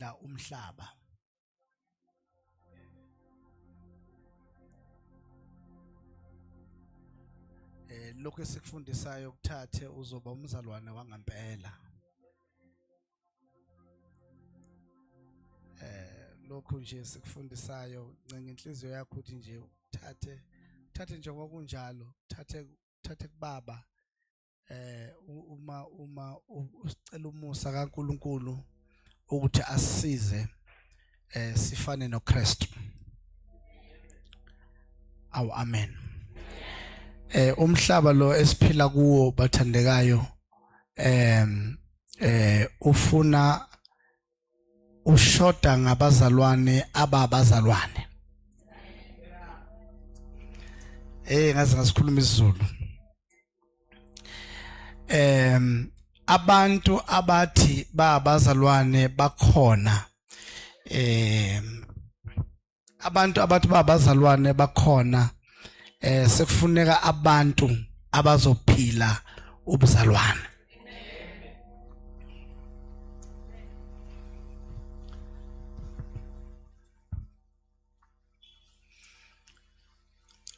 ukuphila umhlaba. Lokho esikufundisayo ukuthathe uzoba umzalwane wangempela. Lokho nje sikufundisayo ncenga inhliziyo yakho ukuthi nje uthathe nje ngokunjalo, uthathe kubaba uma usicela umusa kaNkuluNkulu ukuthi asisize sifane noKristu. Awu amen. Umhlaba lo esiphila kuwo bathandekayo ufuna ushoda ngabazalwane ababazalwane. Ngaze ngasikhuluma isiZulu. Abantu abathi babazalwane bakhona abantu abathi babazalwane bakhona sekufuneka abantu abazophila ubuzalwane.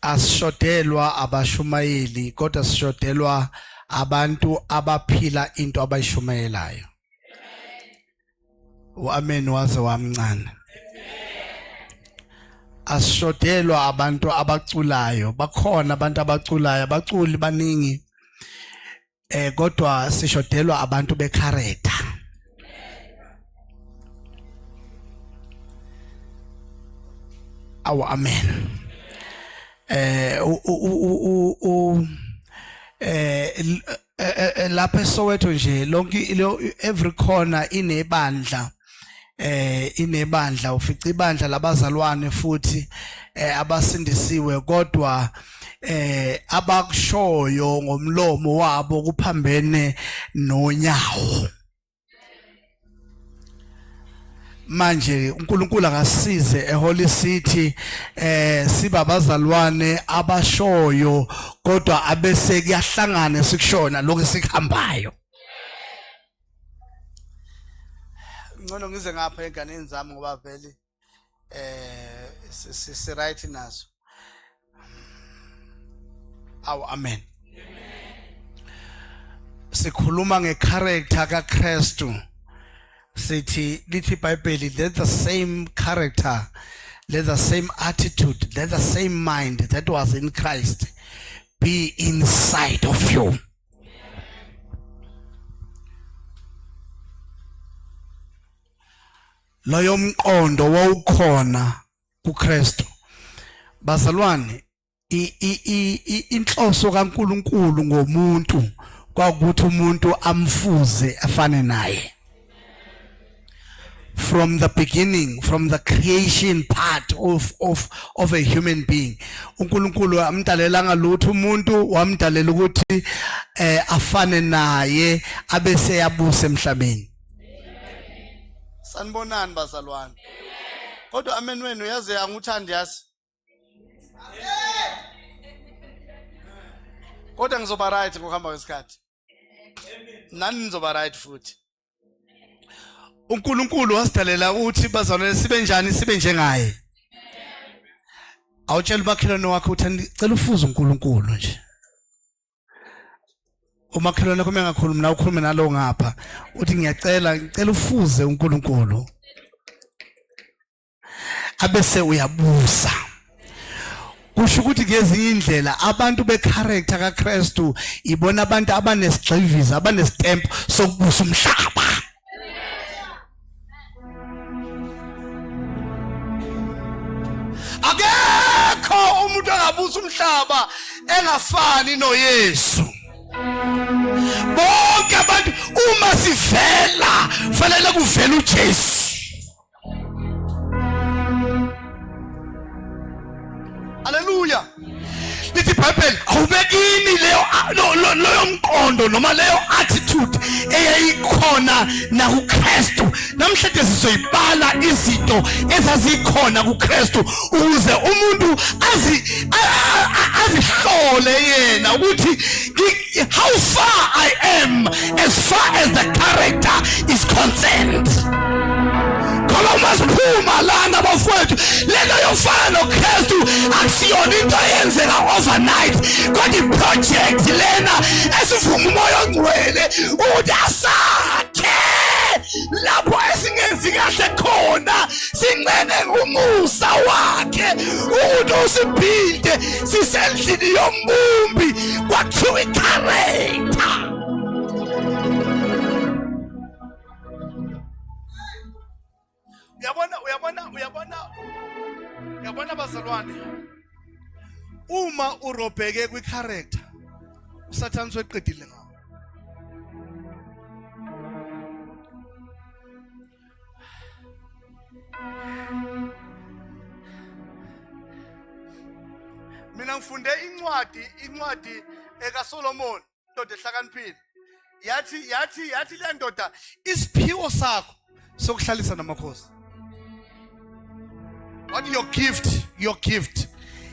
Asishodelwa abashumayeli kodwa sishodelwa abantu abaphila into abayishumayelayo. Amen waze wamncane. Asishodelwa abantu abaculayo, bakhona abantu abaculayo, abaculi baningi kodwa sishodelwa abantu becharacter. Awu amen. Lapha eSoweto nje lonke every corner inebandla ufica ibandla labazalwane futhi abasindisiwe kodwa abakushoyo ngomlomo wabo kuphambene nonyawo. Manje uNkulunkulu akasize eHoly City sibabazalwane abashoyo kodwa abese kuyahlangana sikushona lokho sikuhambayo. Ngcono ngize ngapha enganeni zami ngoba vele si right nazo. Awu amen. Sikhuluma ngecharacter kaKristu. Sithi lithi iBhayibheli, let the same character, let the same attitude, let the same mind that was in Christ be inside of you. Loyo mqondo wawukhona kuKristu. Bazalwane, inhloso kaNkuluNkulu ngomuntu kwakuthi umuntu amfuze afane naye. From the beginning, from the creation part of a human being, uNkulunkulu amdalelanga lutho umuntu, wamdalela ukuthi afane naye abese yabusa emhlabeni. Sanibonani bazalwane. Kodwa amen wenu yaze angithandi yazi. Kodwa ngizoba right ngokuhamba kwesikhathi. Nani nizoba right futhi. uNkulunkulu wasidalela ukuthi bazalwane sibe njani, sibe njengaye. Awutshela umakhelwane wakho uthi cela ufuze uNkulunkulu nje. Umakhelwane kome ngakhuluma na ukhulume nalo ngapha uthi ngicela ufuze uNkulunkulu. Abese uyabusa. Kusho ukuthi ngezinye indlela abantu becharacter kaKristu ibona abantu abanesigxivizo, abanestamp sokubusa umhlaba. Akekho umuntu angabusa umhlaba engafani noYesu. Bonke abantu uma sivela fanele kuvela uJesu. Hallelujah. Lithi iBhayibheli awubekini leyo mqondo noma leyo attitude eyayikhona na kuKristu. Namhlanje sizoyibala izinto ezazikhona kuKristu ukuze umuntu azihlole yena ukuthi how far I am as far as the character is concerned. masiphuma lana bafowethu lento yofana noKristu akusiyona into eyenzeka overnight kodwa iproject lena esivuma umoya ongcwele ukuthi asakhe lapho esingenzi kahle khona sincene ngumusa wakhe ukuthi usiphinde sisendlini yombumbi kwakhiwa icharacter. Uyabona bazalwane, uma urobheke kwicharacter uSathane soqedile ngawo. Mina ngifunde incwadi ekaSolomon, indoda ehlakaniphile. Yathi le ndoda isiphiwo sakho sokuhlalisa namakhosi. What your gift?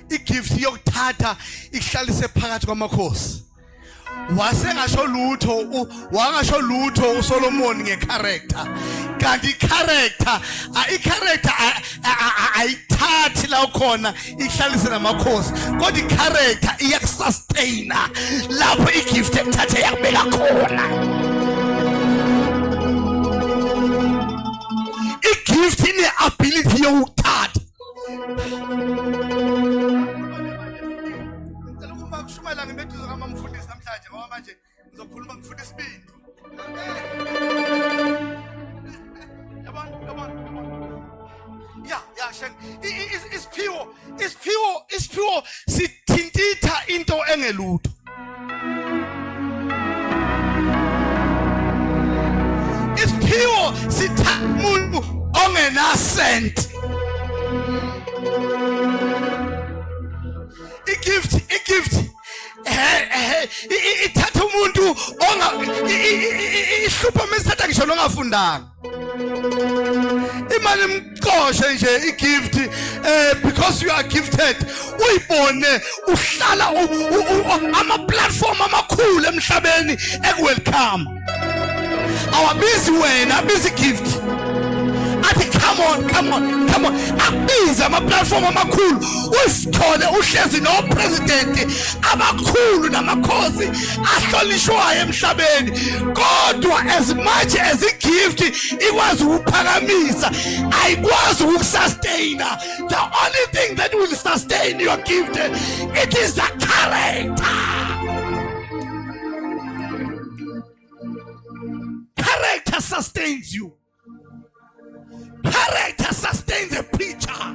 Igift yokuthatha ihlalise phakathi kwamakhosi. Wangasho lutho uSolomon ngecharacter. Kanti icharacter ayithathi la khona ihlalise namakhosi. Kodwa icharacter iyakusustaina lapho igift ekuthathe yakubeka khona. Igift ine ability yokuthatha. Shumela ngimeduze ngamamfundisi namhlanje ngoba manje ngizokhuluma ngifunda isibindi. Yabona. Yeah, shen. Isiphiwo sithintitha into engelutho. Isiphiwo sithatha umuntu ongenasent. Igift ithatha umuntu ihlupha mesithatha ngisho nongafundanga. Imali mqoshe nje igift because you are gifted uyibone uhlala ama platform amakhulu emhlabeni ekwelcome. Awabizi wena busy gift. Athi come on. Abiza ama platform amakhulu usithole uhlezi no president abakhulu namakhosi ahlonishwayo emhlabeni. Kodwa as much as a gift ikwazi ukuphakamisa ayikwazi ukusustain. The only thing that will sustain your gift it is the character. Character sustains you. Character sustains a preacher.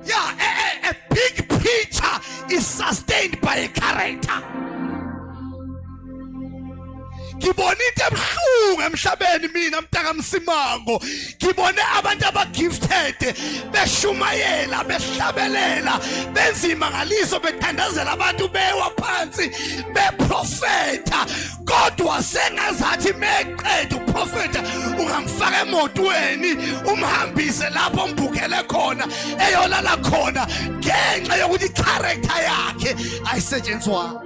Yeah, a big preacher is sustained by a character. Ngibonile ebuhlungu emhlabeni mina Mtaka Msimango. Ngibone abantu abagifted beshumayela behlabelela benza imangaliso bethandazela abantu bewa phansi beprofeta. Kodwa sengazathi meqeda uprofeta ungamfaka emotweni umhambise lapho mbukele khona eyolala khona ngenxa yokuthi character yakhe ayisetshenziswa.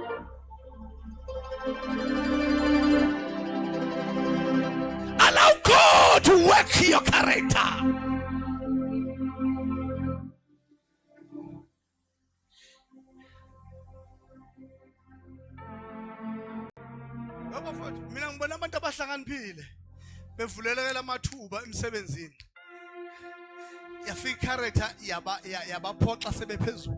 Allow God to work your character. Mina ngibona abantu abahlakaniphile bevulelekela amathuba emsebenzini. Yafika character yabaphoxa sebephezulu.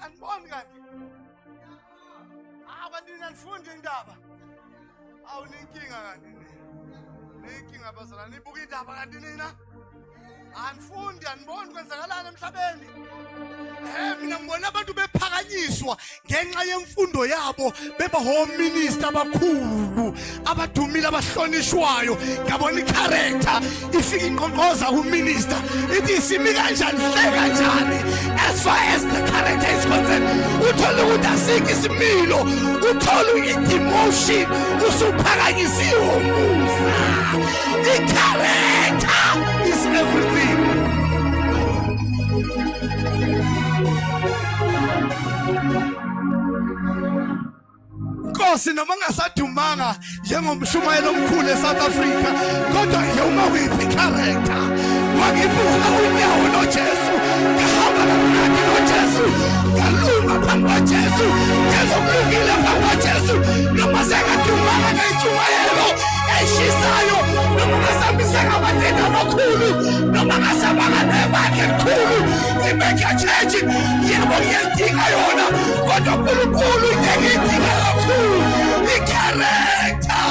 Aniboni kanti? Abantwana nifunde indaba. Awuninkinga kanti nina. Ninkinga bazalwane nibuka indaba kanti nina. Anifundi aniboni kwenzakalana emhlabeni. Mina ngibona abantu bephakanyiswa ngenxa yemfundo yabo beba home minister abakhulu abadumile abahlonishwayo. Ngabona icharacter ifika inqonqoza kuminister ithi isimi kanjani hle kanjani. As far as the character is concerned, uthola ukuthi asikho isimilo, uthola i-emotion, usuphakanyisiwe umusa. I-character is everything. Inkosi noma ngasadumanga njengomshumayeli omkhulu eSouth Africa kodwa nje uma uyiphi character wakibuka unyawo noJesu ngihamba kamnandi noJesu ngalunga phambi kwaJesu ngezokulungile phambi kwaJesu noma sengadumanga ngeyintshumayelo eshisayo noma ngasambiseka abatenda abakhulu noma ngasabanga nebandla elikhulu imega church yebo ngiyadinga yona kodwa uNkulunkulu ngiyidinga kakhulu i-character.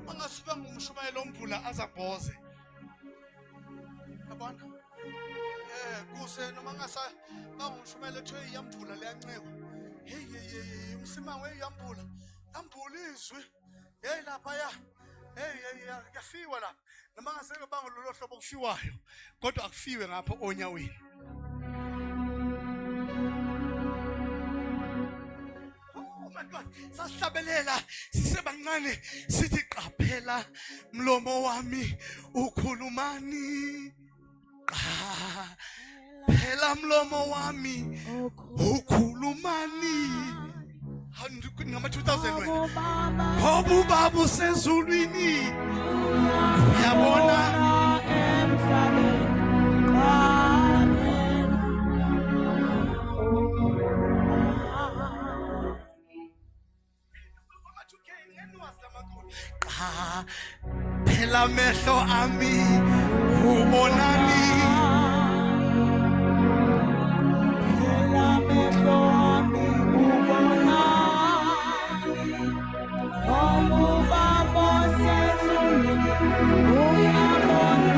Mangasiba ngumshumayeli omvula azabhoze yabona kuse noma ngasa bangumshumayeli ethe iyamvula leyanceko hey umsimango eyambula ambula izwi hey lapha ya hey kafiwa la noma ngaseke bangololo hlobo kufiwayo kodwa akufiwe ngapho onyaweni. Sasihlabelela sisebancane sithi qaphela mlomo wami ukhulumani qaphela mlomo wami ukhulumani ngama 2000 wena ngoba ubaba usezulwini uyabona phela mehlo ami ubonani phela mehlo ami ubonani ubaba sezulwini uyabona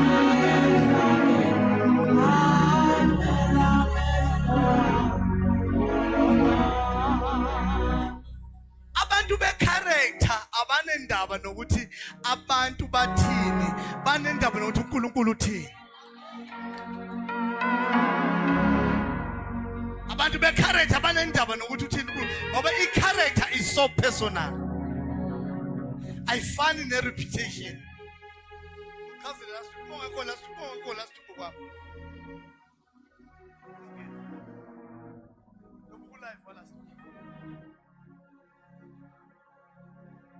abantu be-character abanendaba nokuthi abantu bathini banendaba nokuthi uNkulunkulu uthini. Abantu be-character banendaba nokuthi uthini ngoba i-character is so personal ayifani ne-reputation. Cousin lasibonga lasithuko kwapho life wala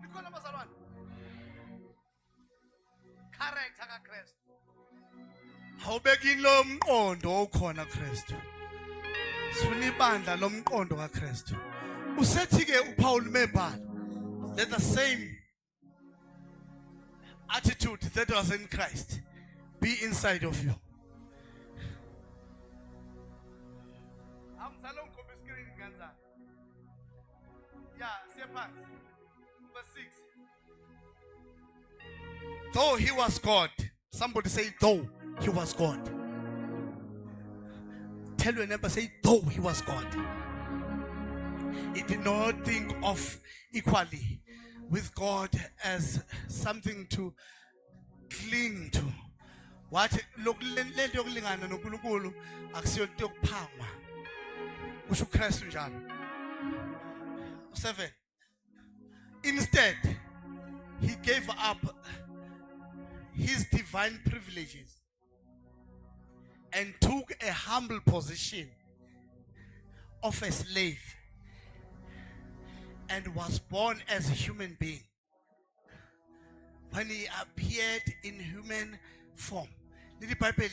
nikhona bazalwane character kaKristu awubeki lo mqondo okhona Kristu sifuna ibandla lomqondo kaKristu usethi ke uPaul mebhala let the same attitude that was in Christ be inside of you. Verse 6. Though he was God, somebody say, though he was God. Tell your neighbor, say, though he was God. He did not think of equally with God as something to cling to. What look let yokulingana noNkulunkulu akusiyo into yokuphangwa. Kusho uKristu njalo. 7. Instead, he gave up his divine privileges and took a humble position of a slave and was born as a human being. When he appeared in human form, the Bible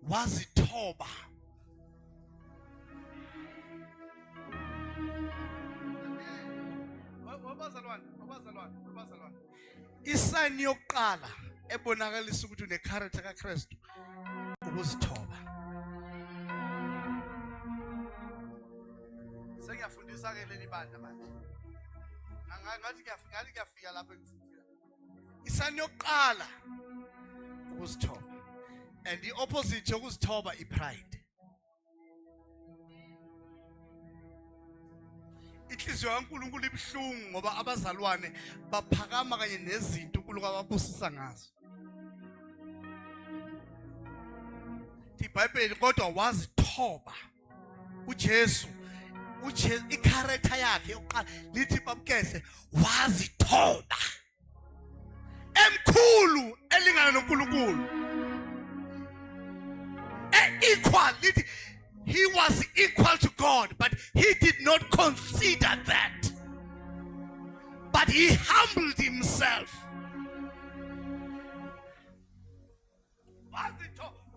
was Toba. Isani yokuqala ebonakalisa ukuthi unecharacter kaKristu ukuzithoba. Sengiyafundisa ke leli bandla manje. Ngathi kuyafika lapho engifika. Isani yokuqala ukuzithoba. And the opposite yokuzithoba ipride. Inhliziyo kaNkulunkulu ibhlungu ngoba abazalwane baphakama kanye nezinto uNkulunkulu ababusisa ngazo. IBhayibheli kodwa wazithoba wazithoba uJesu i-character yakhe yokuqala lithi babukeze wazithoba emkhulu elingana noNkulunkulu equal lithi he was equal to God but he did not consider that but he humbled himself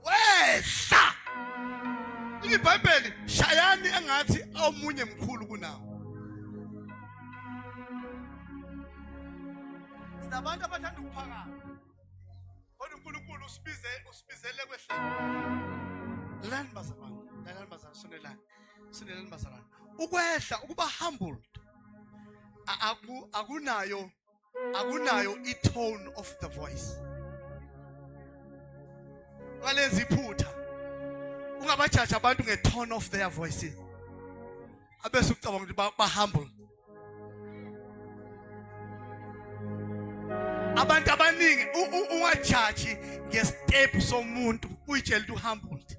wehla iBhayibheli shayani engathi omunye mkhulu kunawo sinabantu abathanda ukuphakama kodwa uNkulunkulu usibizele kwehlelo lani bazalwane sonelani bazalwane ukwehla ukuba humbled akunayo i-tone of the voice ngalenza iphutha ungabajaji abantu nge-tone of their voices abese ucabanga ukuthi ba-humble abantu abaningi ungajaji nge-step somuntu uyitshela ukuthi uhumbled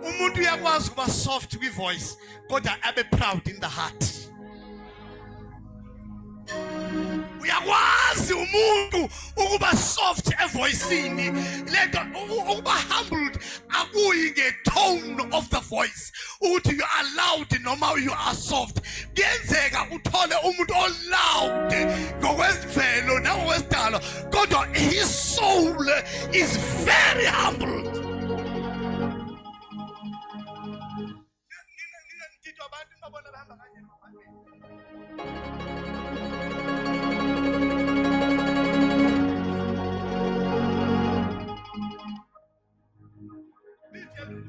umuntu uyakwazi ukuba soft kwi-voice kodwa abe proud in the heart uyakwazi umuntu ukuba soft evoicini lento ukuba humbled akuyi nge-tone of the voice ukuthi you are loud noma you are soft kuyenzeka uthole umuntu o-loud ngokwemvelo nangokwesidalo kodwa his soul is very humbled abantu babona bahamba kanje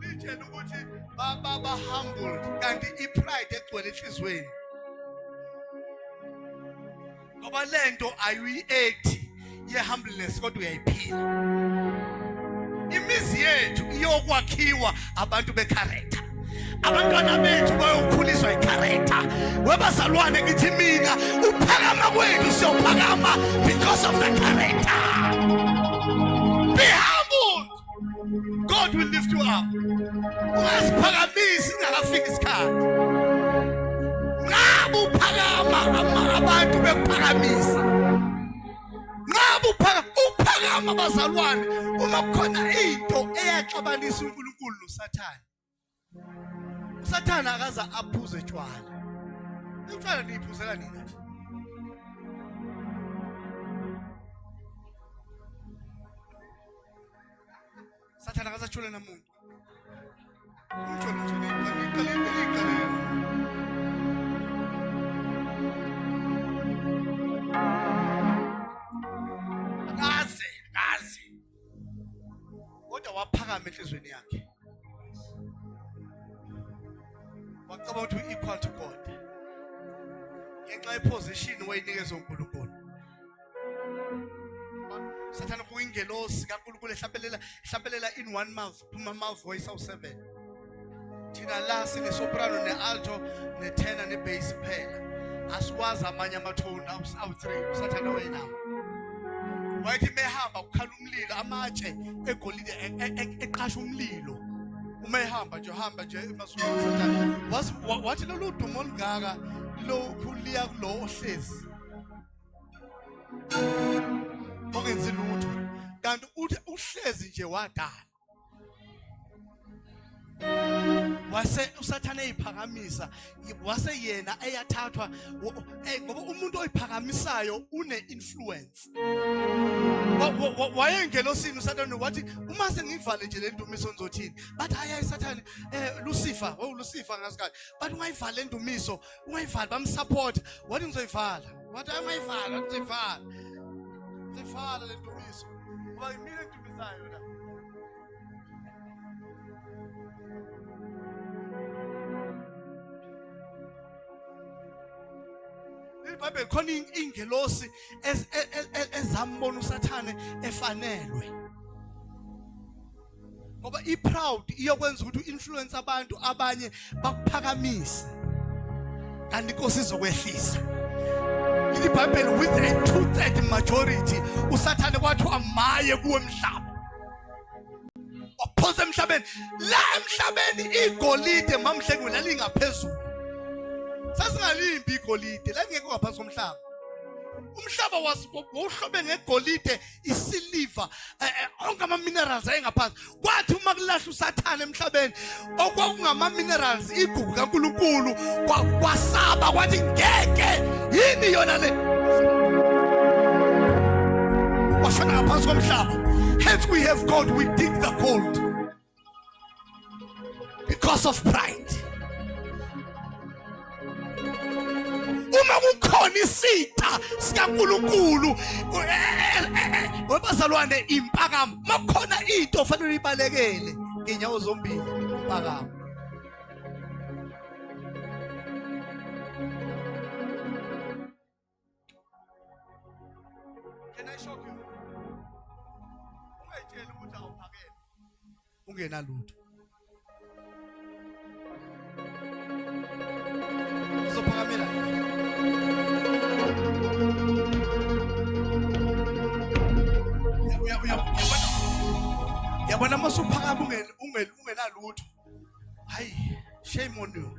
litshela ukuthi baba humbled kanti i-pride egcwele enhlizweni ngoba lento ayi-act ye-humbleness kodwa uyayiphila imizi yethu iyokwakhiwa abantu be-character abantwana bethu bayokhuliswa i-character webazalwane ngithi mina uphakama kwethu siyophakama because of the character be humbled God will lift you up ungaziphakamisi ingakafiki isikhathi ngabe uphakama abantu bekuphakamisa ngabe uphakama bazalwane uma kukhona into eyaxabanisa uNkulunkulu noSathane uSathane akaza aphuze tshwala utshwala niyiphuzela nina nje Sathane akasathule namuntu utshwala nje niqale akaze kodwa waphakama enhlizweni yakhe wacaba ukuthi equal to God ngenxa yeposition wayinikezwe uNkulunkulu Sathane kuyingelosi kaNkulunkulu ehlaphelela in one mouth phuma mouth voice awu7 thina la sine soprano ne-alto ne-tenor ne-bass phela asikwazi amanye amathoni awu3 Sathane wena wayithi mehamba ukukhala umlilo amatshe egolide eqhasha umlilo uma ehamba nje emasukwini Sathane wathi lolu dumo olungaka lokhuliya kulo ohlezi ongenzi lutho kanti uthi uhlezi nje wadala wase uSathane eyiphakamisa wase yena eyathathwa ngoba umuntu oyiphakamisayo une-influence wayengelosini uSathane wathi uma sengivale nje le ndumiso nizothini bathi hayi Sathane Lucifer ngasikhathi bathi ungayivali le ndumiso ungayivali bamsupport wathi ngizoyivala wathi angayivala ngizoyivala le ndumiso ngoba yimina endumisayo la iBhayibheli khona ingelosi ezambona uSathane efanelwe ngoba i-proud iyokwenza ukuthi u-influence abantu abanye bakuphakamise kanti inkosi izokwehlisa iBhayibheli with a 2/3 majority uSathane kwathiwa maye kuwe emhlaba waphosa emhlabeni. La emhlabeni igolide mamhlenge lalingaphezulu. Sasingalimbi igolide langeke ngaphansi komhlaba. Umhlaba wawuhlobe ngegolide, isiliva, onke ama minerals ayengaphansi. Kwathi uma kulahla uSathane emhlabeni, okwakungama minerals igugu kaNkulunkulu, kwasaba kwathi ngeke yini yona le. Washona ngaphansi komhlaba. Hence we have gold, we dig the gold because of pride. Uma kukhona isitha sikaNkulunkulu webazalwane impakamo, makukhona into ofanele ibalekele ngenyawo zombili impakamo. Can I shock you? Ungayitshela ukuthi awuphakeme ungenalutho. Uzophakamela yabona masuphakama ungenalutho. Hayi, shame on you.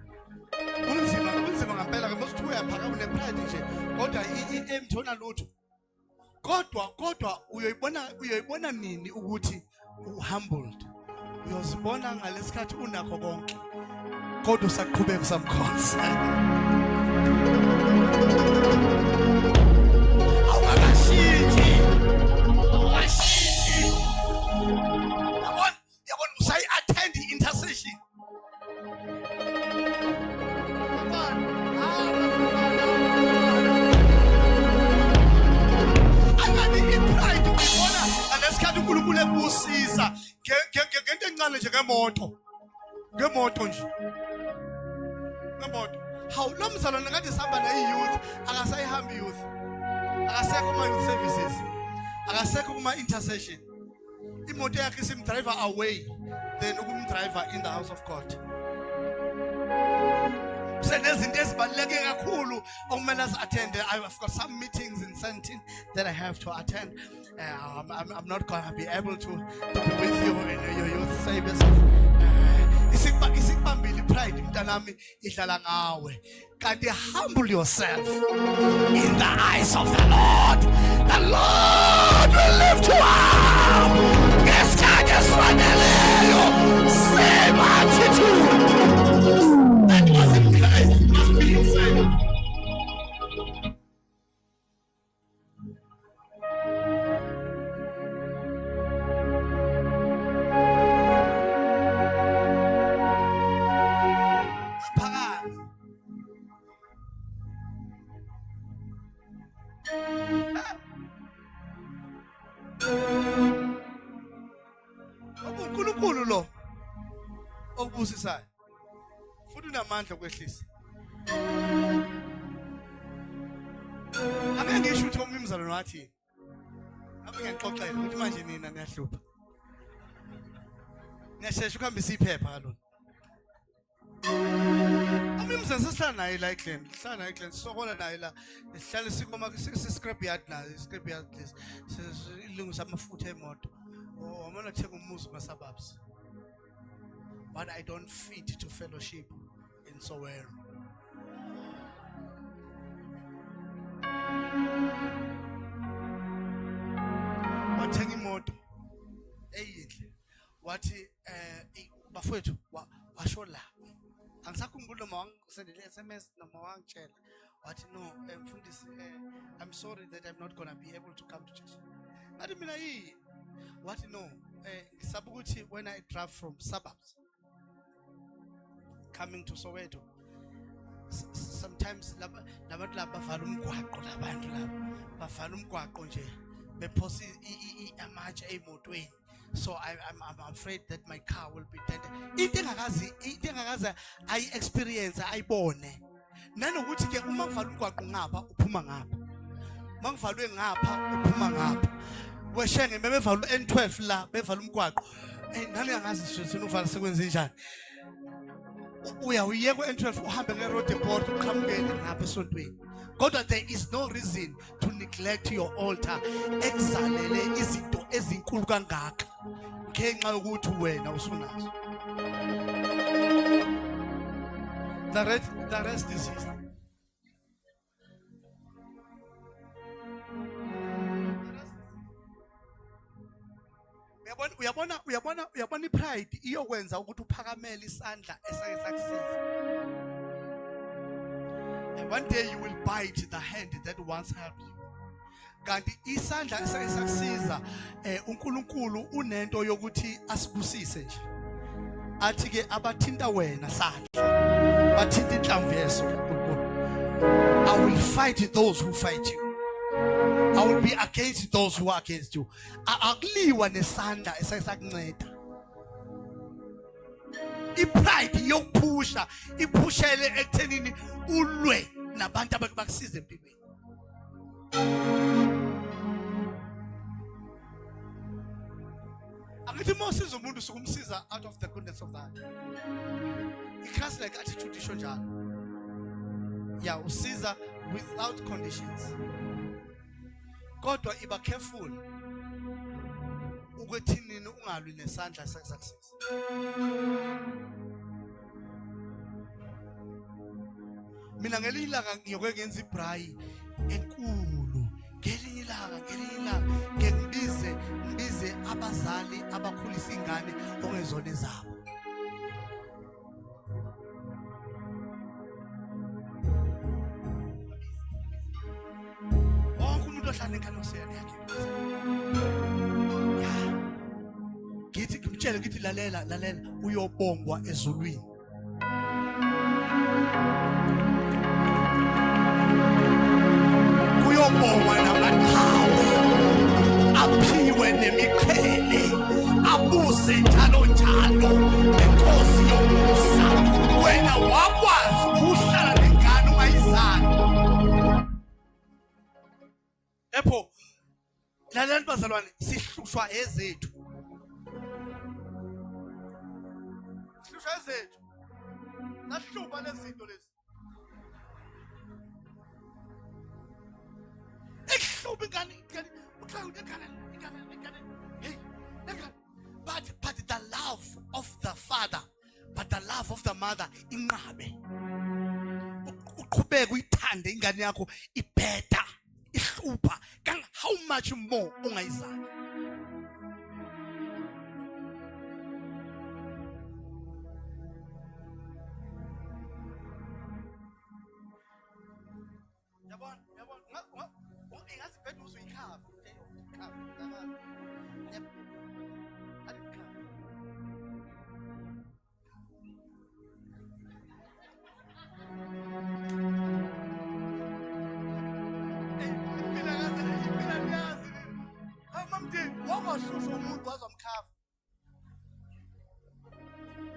Unzima ngempela ke masuthi uyaphakama nepride nje kodwa emthona lutho. Kodwa uyoyibona nini ukuthi uhumbled? Uyozibona ngalesikhathi unakho konke kodwa usaqhubeka usamkhonza. Awakashithi. Yabona usayi-attend i-intercession. Pride ukubona ngalesikhathi uNkulunkulu ebusiza ngento encane nje ngemoto nje. Ngemoto. Hawu lo mzalwane kade sihamba ne-youth akasayihambi youth. Akasekho kuma-youth services. Akasekho kuma-intercession. Imoto yakhe isimdriver away than ukumdriver in the house of God. Senezinto ezibaluleke kakhulu okumele asi-attend. I've got some meetings in Sentin that I have to attend. I'm not going to be able to be with you in your youth services. Isikubambile pride mntanami idlala ngawe. Kanti humble yourself in the eyes of the Lord. The Lord will lift you up. Ngesikhathi esifaneleyo, same attitude. That was in Christ, it must be inside of you. uNkulunkulu lo okubusisayo futhi unamandla okwehlisa. Ake ngisho ukuthi umzalwane wathi ake ngixoxele ukuthi manje nina niyahlupha. Ngiyashesha ukuhambisa iphepha kalona. Umzalwane sesihlala naye la eGlen, sihlala naye eGlen, sokola naye la. Sihlala sikoma scrap yard naye, scrap yard lesi. Silungisa amafutha emoto. Oh, I'm gonna take umuzi ma-suburbs. But I don't fit to fellowship in Soweto. Wathenga imoto eyinhle. Wathi bafowethu washo la. Angisakhumbula noma wangisendele SMS noma wangitshela. Wathi no, mfundisi, I'm sorry that I'm not gonna be able to come to church. Ngathi mina yini? What no, ngisabukuthi when I drive from suburbs coming to Soweto, sometimes labantu laba bavala umgwaqo, labantu laba bavala umgwaqo nje bephosa amatshe emotweni. So I'm afraid that my car will be dented. Into engakaze I experience ayibone. Nanokuthi ke uma kuvala umgwaqo ngapha uphuma ngapha. Mangivalwe ngapha uphuma ngapha. Weshenge bebevala N12 la bevala umgwaqo. Nani angazi sithini uvala sekwenze njani. Uyawuyeka N12 uhambe ngeroad deport uqhamukele ngapha esontweni. Kodwa there is no reason to neglect your altar. Exalele izinto ezinkulu kangaka. ngenxa yokuthi wena usunazo. The rest is history. Uyabona ipride iyokwenza ukuthi uphakamele isandla esake sakusiza. And one day you will bite the hand that once helped you. Kanti isandla esake sakusiza uNkulunkulu unento yokuthi asibusise nje. Athi ke abathinta wena sandla bathinta inhlamvu yeso uNkulunkulu. I will fight those who fight you. I will be against those who are against you. Akuliwa nesandla esakunceda. Ipride yokuphusha iphushele ekuthenini ulwe nabantu abakusiza empilweni. Angithi mosiza umuntu sukumsiza out of the goodness of that. Ikhasi like attitude isho njalo. Yeah, usiza without conditions. Kodwa iba careful ukuthi nini ungalwi nesandla sakusiza. Mina ngelinye ilanga ngiyokwenza ibrayi enkulu. Ngelinye ilanga ngibize abazali abakhulisa ingane ongezona zabo. Wonke umuntu ohlala ekhaya usiyana yakhe. Ngithi ngimtshele ngithi lalela uyobongwa ezulwini. Kuyobongwa namaqhawe aphiwe nemiqhele abuse njalo lenkosi yomusa. Wena wakwazi ukuhlala nengane ungayizali. Epho lalela bazalwane sihlushwa ezethu. Sihlushwa ezethu. Nahluba lezinto lezi. But the love of the father, but the love of the mother inqabe. Uqhubeka uyithande ingane yakho ibheda ihlupha how much more ungayizali.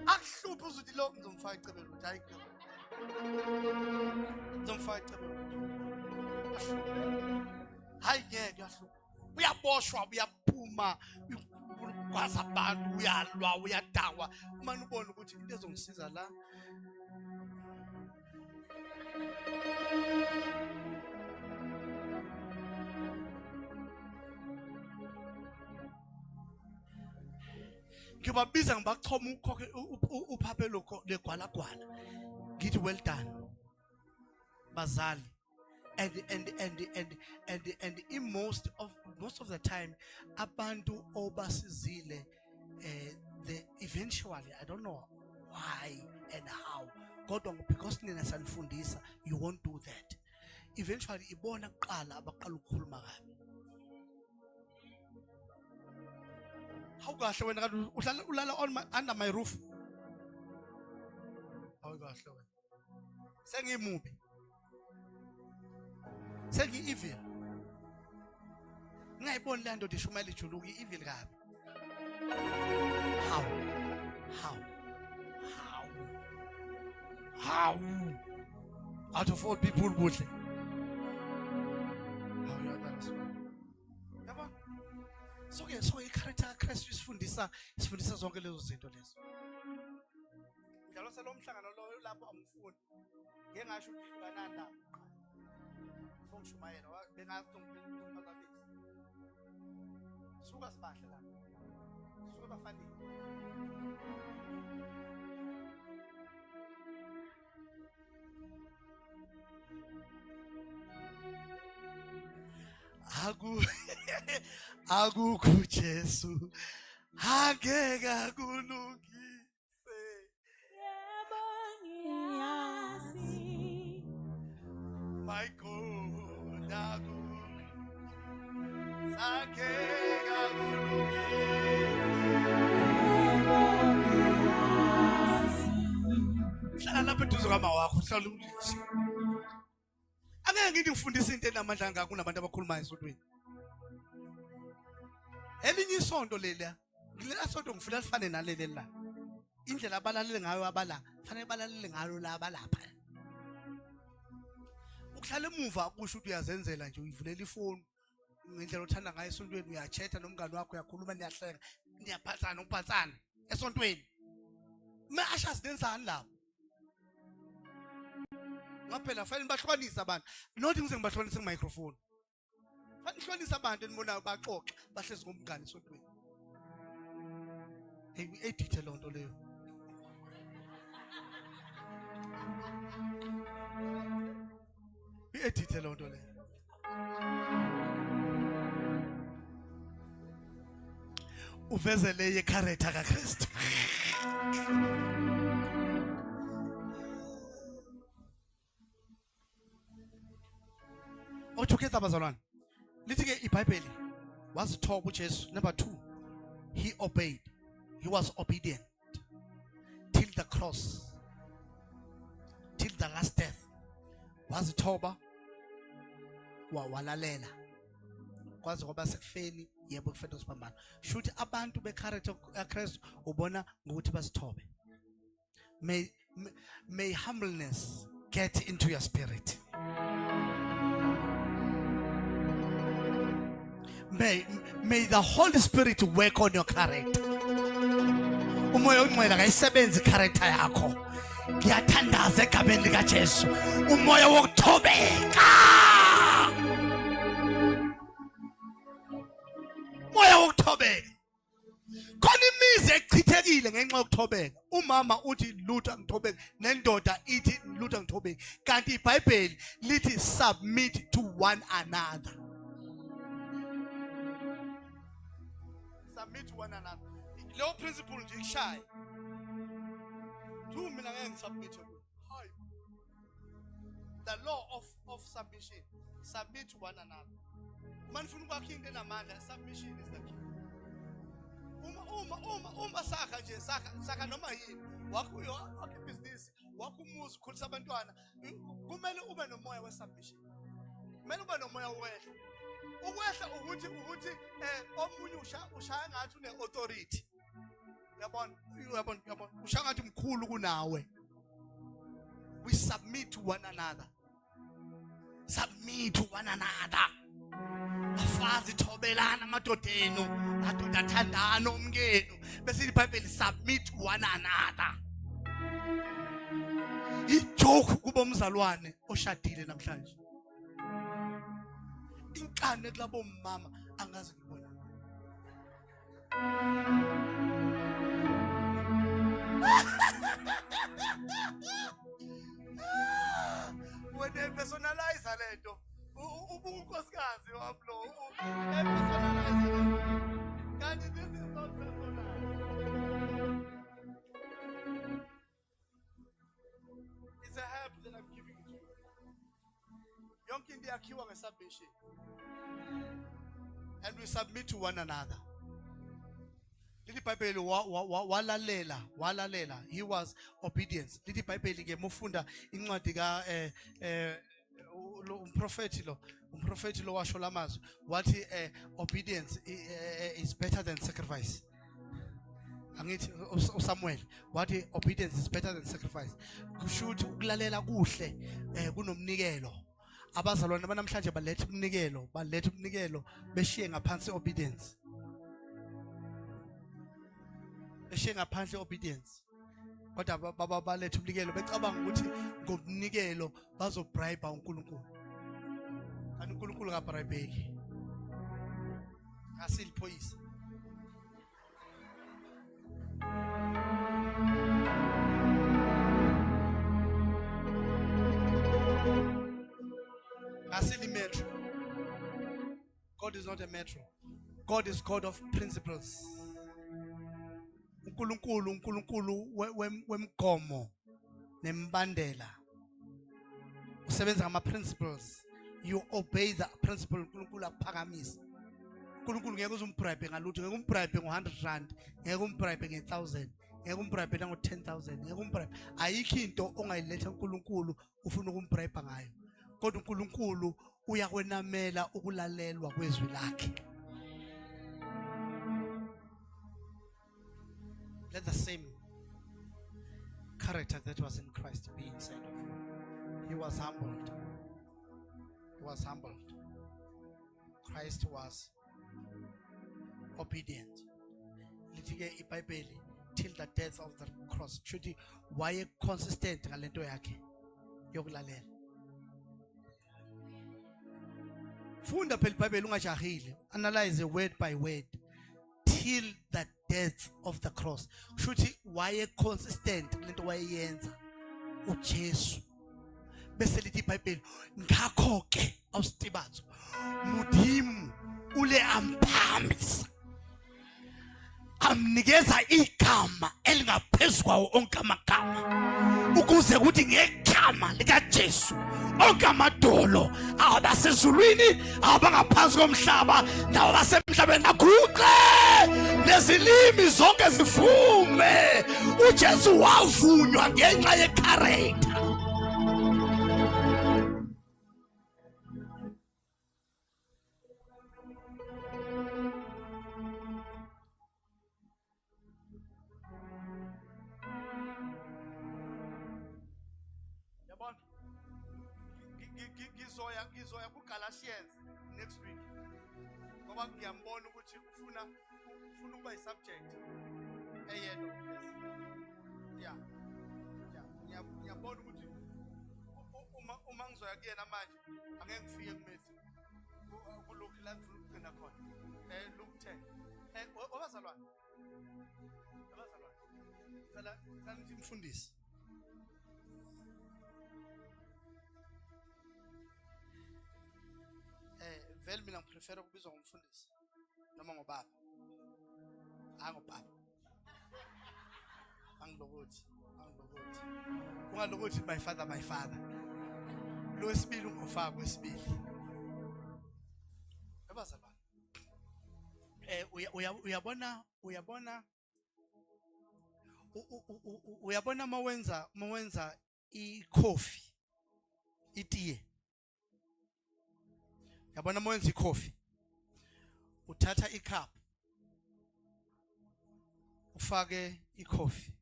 Akuhlupha uzuthi lo ngizomfaka icebelo ukuthi hayi ngizomfaka icebelo. Hayi ngeke yahlupha. Uyaboshwa uyaphuma kwaza abantu uyalwa uyadakwa. Manje ubone ukuthi into ezongisiza la. Ngibabiza ngibachoma ukhokhe uphapelo legwalagwala. Ngithi well done bazali. And in most of the time abantu obasizile they eventually, I don't know why and how, kodwa because nina sanifundisa you won't do that. Eventually ibona kuqala abaqala ukukhuluma kabi. How kahle wena kanti ulala under my roof? How kahle wena? Sengimubi. Sengi evil. Ngayibona le nto dishumayela ijuluku evil kabi. How? Out of all people buhle. How you understand? Yabona? So i-character kaKristu isifundisa zonke lezo zinto lezo. Njalo selomhlangano lo lapho angifuni. Ngeke ngasho ukuhlukana nabo. Fongishumayela bengathi ngomphakathi. Suka sibahle la. suke bafanele. Akukho Jesu angeke akulungise. Yebo ngiyazi. My God, angeke akulungise. Hlala lapha eduze kwama wakho uhlala ulise. Angeke ngithi ngifundisa into enamandla angaka kunabantu abakhulumayo esontweni. Elinye isonto lela, ngilela sonto ngifuna lifane naleli la. Indlela abalalele ngayo abala, fanele balalele ngayo la abalapha. Ukuhlala emuva akusho ukuthi uyazenzela nje uyivulela ifoni ngendlela othanda ngayo esontweni uyachatha nomngane wakho uyakhuluma niyahlenga niyaphathana ukuphathana esontweni. Masha sidenzani lapho? Ngaphela fanele bahlukanise abantu. Nothi ngize ngibahlukanise ngemicrophone. Fanele hlonisa abantu enibonayo baxoxe bahlezi ngomngane esontweni. Hey, edithe lo nto leyo. Edithe lo nto leyo. Uvezele yecharacter kaKristu. Othuketha bazalwane. Lithi ke iBhayibheli wazithoba uJesu. Number 2, he obeyed. He was obedient till the cross, till the last death. Wazithoba walalela kwaze kwaba sekufeni yebo kufenda usibambana. Shuthi abantu becharacter kaKristu ubona ngokuthi basithobe. May humbleness get into your spirit. May the Holy Spirit work on your character. Umoya ongcwele akayisebenzi character yakho. Ngiyathandaza egameni lika Jesu. Umoya wokuthobeka. Umoya wokuthobeka. Khona imizi echithekile ngenxa yokuthobeka. Umama uthi lutho ngithobeka, nendoda ithi lutho ngithobeka. Kanti iBhayibheli lithi submit to one another. Submit to one another. Leyo principle nje ikushaye. Tu mina ngeke ngisubmit to. Hayi. The law of submission. Submit to one another. Manifuna ukwakha into enamandla, submission is the key. Uma sakha nje sakha noma yini. Wakho business, wakho umuzi ukhulisa abantwana, kumele ube nomoya we-submission. Kumele ube nomoya wehla. Ukwehla ukuthi omunye ushaya ngathi une authority. Uyabona ushaya ngathi mkhulu kunawe. We submit to one another. Submit to one another. Afazi thobelana amadodenu, adoda athandana umkenu. Bese iBhayibheli submit to one another. Ijoke kuba umzalwane oshadile namhlanje. Inkane kulabo mama angazi ngibona. Wena personalize lento. Ubunkosikazi wablo. Personalize lento. Kanti this is not personal. It's a help that I'm giving it to you. Yonke into yakhiwa ngesubmission. And we submit to one another. Lithi iBhayibheli walalela. He was obedient. Lithi iBhayibheli ke mufunda incwadi ka umprofeti lo washo lamazwi wathi obedience is better than sacrifice. Angithi uSamuel wathi obedience is better than sacrifice. Kusho ukuthi ukulalela kuhle kunomnikelo. Abazalwane banamhlanje baletha umnikelo beshiye ngaphansi obedience. Beshiye ngaphansi obedience. Kodwa baba baletha umnikelo becabanga ukuthi ngomnikelo bazobribe uNkulunkulu. Kanti uNkulunkulu kabribeki. Asiliphoyisa. Asili metro. God is not a metro. God is God of principles. uNkulunkulu wemgomo nembandela. Usebenza ngama principles. You obey the principle. uNkulunkulu akuphakamisa. uNkulunkulu ngeke uzumbribe ngalutho, ngeke umbribe ngo100 ngeke umbribe nge1000, ngeke umbribe ngo10,000, ngeke umbribe. Ayikho into ongayiletha uNkulunkulu ufuna ukumbribe ngayo. Kodwa uNkulunkulu uyakwenamela ukulalelwa kwezwi lakhe. Let the same character that was in Christ be inside of you. He was humbled. He was humbled. Christ was obedient. Lithi-ke iBhayibheli till the death of the cross. Shuthi waye consistent ngalento yakhe yokulalela. Funda phela iBhayibheli ungajahile. Analyze word by word till the death of the cross. Shuthi waye consistent lento wayeyenza uJesu. Bese lithi iBhayibheli ngakho ke awustibatho mudimu ule amphamisa amnikeza igama elingaphezulu kwawo onke amagama ukuze kuthi ngegama likaJesu onke amadolo abasezulwini abangaphansi komhlaba nawo basemhlabeni aguqe nezilimi zonke zivume uJesu wavunywa ngenxa yecharacter. Ngizoya kuGalatians next week. Ngoba ngiyambona ukuthi ufuna ukuba isubject eyedwa. Yeah. Ngiyambona ukuthi uma ngizoya kuyena manje angeke ngifike kumethi. Kulokhu la ngifuna khona. Luke 10. Obazalwane. Cela ngimfundise. Vele mina ngiprefer ukubizwa ngomfundisi noma ngobaba. Angobaba. Angilokuthi. Ungalokuthi my father. Lo wesibili ungofaka kwesibili. Abazalwane. Uyabona mawenza i-coffee, itiye. Yabona mwenza i-coffee. Uthatha icup. Ufake i-coffee.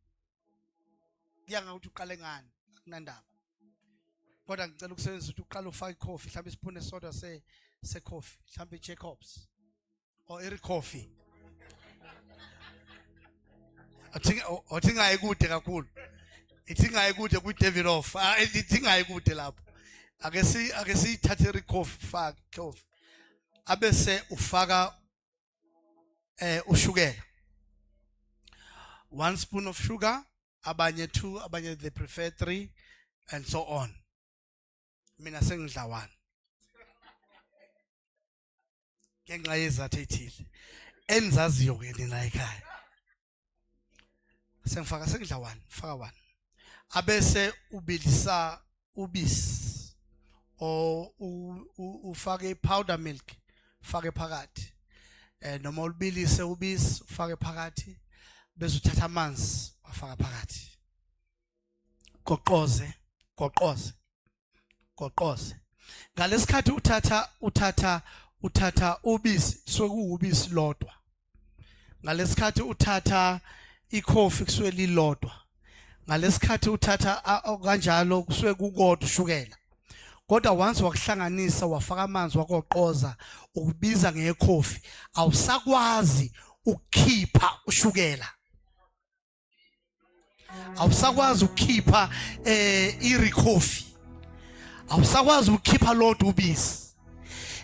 Kuya ukuthi uqale ngani, akunandaba. Kodwa ngicela ukusebenzisa ukuthi uqale ufake i-coffee, mhlawumbe isipune soda se-coffee, mhlawumbe Jacobs or Eric Coffee. Athinga ikude kakhulu. Ithinga ikude ku-Davidoff. Ithinga ikude lapho. Ake siyithathe Eric Coffee, faka coffee. Abese ufaka ushukela. 1 spoon of sugar, abanye 2, abanye they prefer 3 and so on. Mina sengidla 1. Ngenxa yezathu ethile. Enzaziyo ke nina ekhaya. Sengidla 1, faka 1. Abese ubilisa ubisi. Or ufake powder milk, fake phakathi. Noma ubilise ubisi ufake phakathi. Bese uthatha amanzi wafaka phakathi. Goqoze. Ngalesikhathi uthatha ubisi sokuubisi lodwa. Ngalesikhathi uthatha i-coffee kusuke lilodwa. Ngalesikhathi uthatha kanjalo kusuke kukodwa ushukela. Kodwa once wakuhlanganisa wafaka amanzi wakoqoza ukubiza ngecoffee awusakwazi ukukhipha ushukela. Awusakwazi ukukhipha i-coffee. Awusakwazi ukukhipha lodwa ubisi.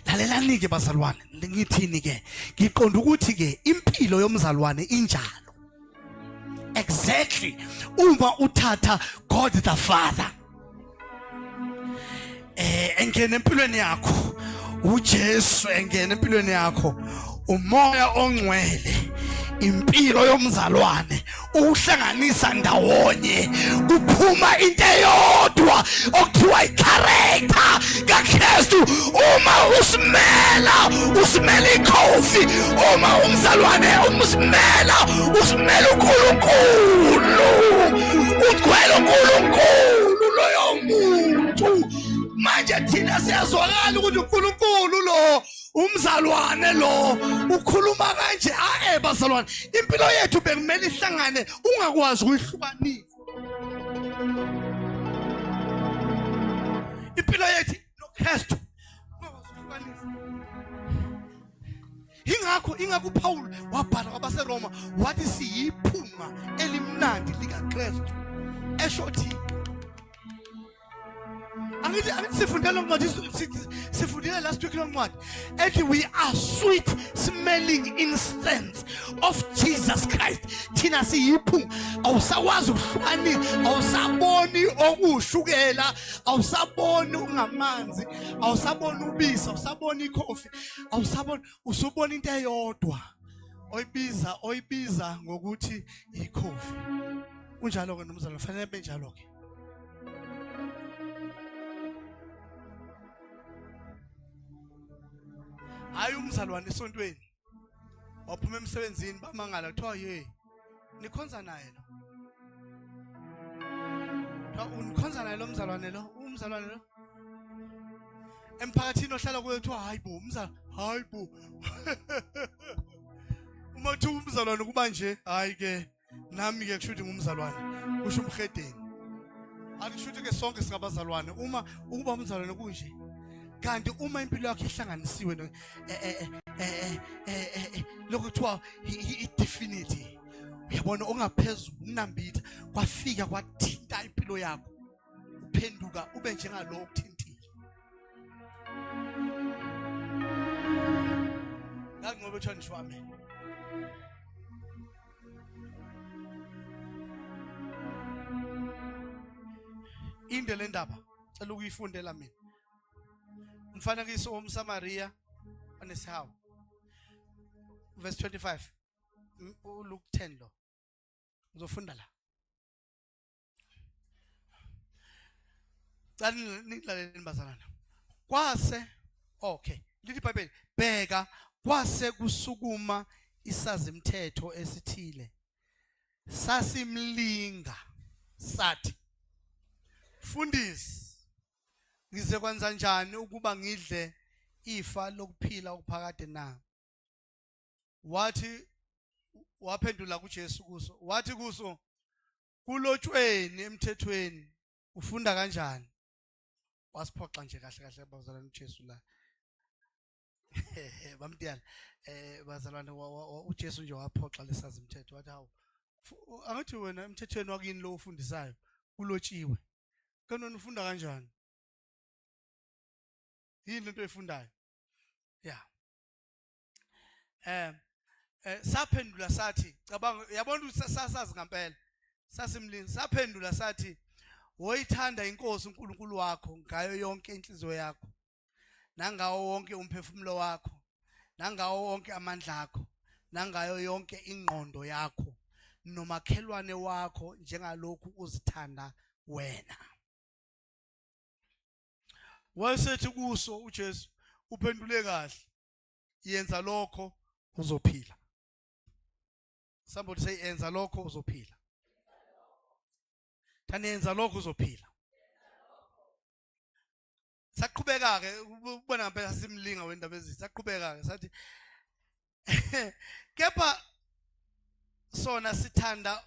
Lalelani ke bazalwane, ngithini ke? Ngiqonda ukuthi ke impilo yomzalwane injalo. Exactly. Uma uthatha God the Father engena empilweni yakho uJesu engena empilweni yakho umoya ongcwele impilo yomzalwane uhlanganisa ndawonye kuphuma into eyodwa okuthiwa icharacter kaKristu uma usimela ikhofi uma umzalwane usimela uNkulunkulu ugcwele uNkulunkulu loyo muntu manje thina siyazwakala ukuthi uNkulunkulu lo umzalwane lo ukhuluma kanje bazalwane impilo yethu bekumele ihlangane ungakwazi ukuyihlukanisa impilo yethu noKristu ungakwazi ukuyihlukanisa ingakho uPaul wabhala kwabaseRoma wathi siyiphunga elimnandi likaKristu eshothi angithi sifundela incwadi sifundile last week incwadi ethi we are sweet smelling incense of Jesus Christ thina siyiphunga awusakwazi ukuhlukanisa awusaboni okushukela awusaboni ungamanzi awusaboni ubisi awusaboni ikhofi awusaboni usubona into eyodwa oyibiza ngokuthi ikhofi unjalo ke nomzalo fanele benjalo ke hayi umzalwane esontweni waphuma emsebenzini bamangala kuthiwa ye nikhonza naye lo unikhonza naye lo umzalwane lo emphakathini ohlala kuyo kuthiwa hayibo hayibo uma thi umzalwane kuba nje hayi ke nami ke kushuthi ngumzalwane kusho umhedeni akushuthi ke sonke singabazalwane uma ukuba umzalwane kunje kanti uma impilo yakho ihlanganisiwe lokho kuthiwa i-definity uyabona ongaphezulu unambitha kwafika kwathinta impilo yakho uphenduka ube njengalo okuthintile ngoba uthanda ngisho amen inde le ndaba cela ukuyifundela mina umfanekiso womSamaria onesihawu verse 25 uLuke 10 lo uzofunda la cala nilaleni bazalana kwase okay lithi iBhayibheli bheka kwase kusukuma isazimthetho esithile sasimlinga sathi Fundisi ngize kwenza njani ukuba ngidle ifa lokuphila okuphakade na wathi waphendula kuJesu kuso wathi kuso kulotshweni emthethweni ufunda kanjani wasiphoxa nje kahle kahle bazalwane uJesu la bamtiyala bazalwane uJesu nje waphoxa lesazimthetho wathi hawu angithi wena emthethweni wakini lo ufundisayo kulotshiwe kanoni ufunda kanjani yini lento efundayo yeah saphendula sathi cabanga yabona ukuthi sasazi ngempela sasimlini saphendula sathi woyithanda inkosi uNkulunkulu wakho ngayo yonke inhliziyo yakho nangawo wonke umphefumulo wakho nangawo wonke amandla akho nangayo yonke ingqondo yakho nomakhelwane wakho njengalokhu uzithanda wena wasethi kuso uJesu uphendule kahle yenza lokho uzophila somebody say yenza lokho uzophila thani yenza lokho uzophila saqhubeka ke ubona ngempela simlinga wendaba ezithu saqhubeka ke sathi kepha sona sithanda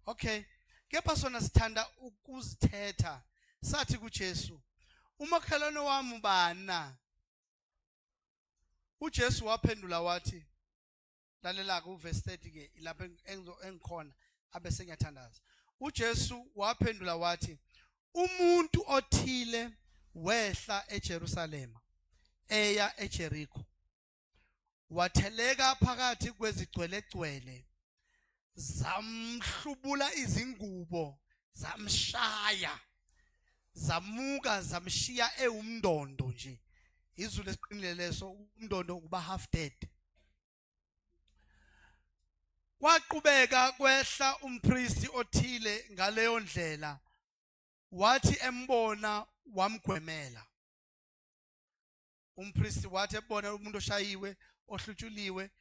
okay kepha sona sithanda ukuzithetha sathi kuJesu umakhelwane wami ubana uJesu waphendula wathi lalela ku verse 30 ke lapha engikhona abese ngiyathandaza uJesu waphendula wathi umuntu othile wehla eJerusalema eya eJerikho watheleka phakathi kwezigcwelegcwele zamhlubula izingubo, zamshaya, zamuka, zamshiya ewumndondo nje. Izulu esiqinile leso, umndondo kuba half dead. Kwaqhubeka kwehla umpristi othile ngaleyo ndlela, wathi embona wamgwemela. Umpristi wathi ebona umuntu oshayiwe, ohlutshuliwe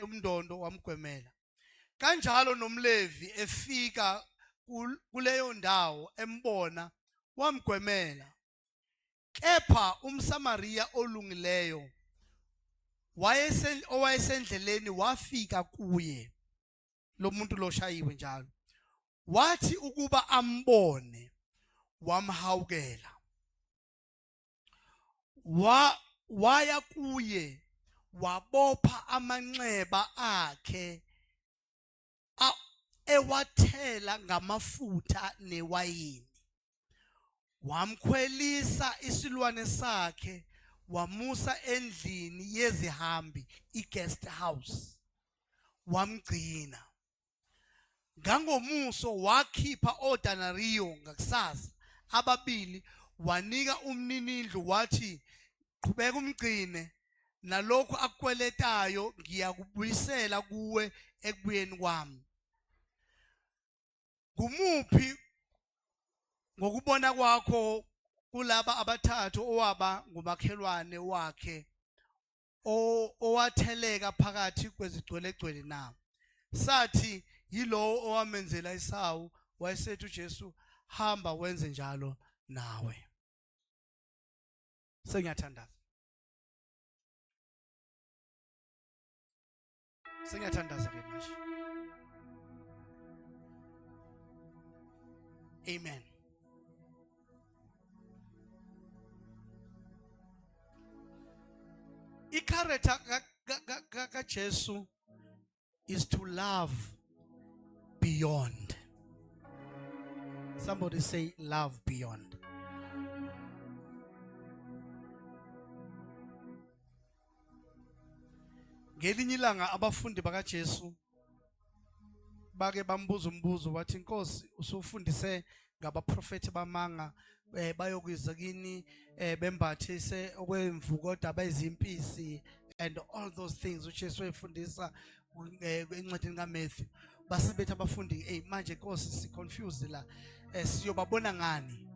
umndondo wamgwemela. Kanjalo nomLevi efika kuleyo ndawo embona wamgwemela. Kepha umSamariya olungileyo owayesendleleni wafika kuye lo muntu lo shayiwe njalo. Wathi ukuba ambone wamhawukela. Waya kuye wabopha amanxeba akhe ewathela ngamafutha newayini. Wamkhwelisa isilwane sakhe wamusa endlini yezihambi, i-guest house, wamgcina. Ngangomuso wakhipha odanariyo ngakusasa ababili, wanika umninindlu wathi, qhubeka umgcine, nalokho akukweletayo ngiyakubuyisela kuwe ekubuyeni kwami. Ngumuphi ngokubona kwakho kulaba abathathu owaba ngumakhelwane wakhe owatheleka phakathi kwezigcwelegcwele na? Sathi yilowo owamenzela Esawu. Wayesethi uJesu, hamba wenze njalo nawe. Sengiyathandaza. Sengiyathandaza ke manje. Amen. I-character kaJesu is to love beyond. Somebody say love beyond. Ngelinye ilanga abafundi bakaJesu bake bambuza umbuzo wathi, Nkosi, usufundise ngabaprofeti bamanga bayokwiza kini bembathise okwemvukoda abayizimpisi and all those things uJesu efundisa encwadini kaMatthew. Basibethi abafundi, manje Nkosi si confused la, siyobabona ngani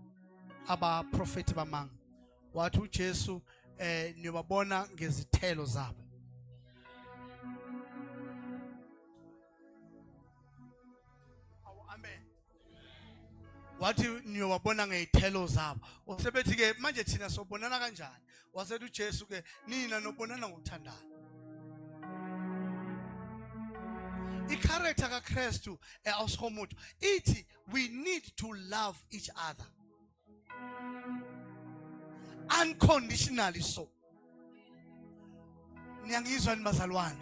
abaprofeti bamanga? Wathi uJesu, niyobabona ngezithelo zabo. Wathi niyobabona ngezithelo zabo. Wasebethi ke manje thina sobonana kanjani? Wasethi uJesu ke nina nobonana ngokuthandana. I-character kaKristu awusomuntu ithi we need to love each other unconditionally. So niyangizwa nibazalwane,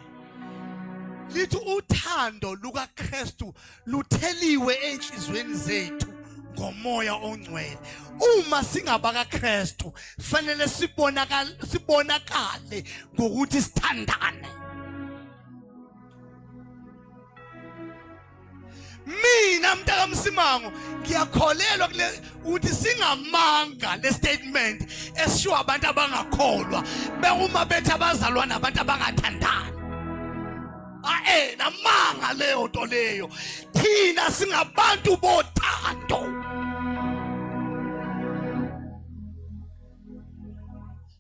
lithi uthando lukaKristu lutheliwe enhlizweni zethu ngomoya ongcwele. Uma singabaka Kristu fanele sibonakale ngokuthi sithandane. Mina mntaka Msimango ngiyakholelwa kule ukuthi singamanga le statement esisho abantu abangakholwa bekuma bethi abazalwana abantu abangathandani. Namanga leyo nto leyo. Thina singabantu bothando.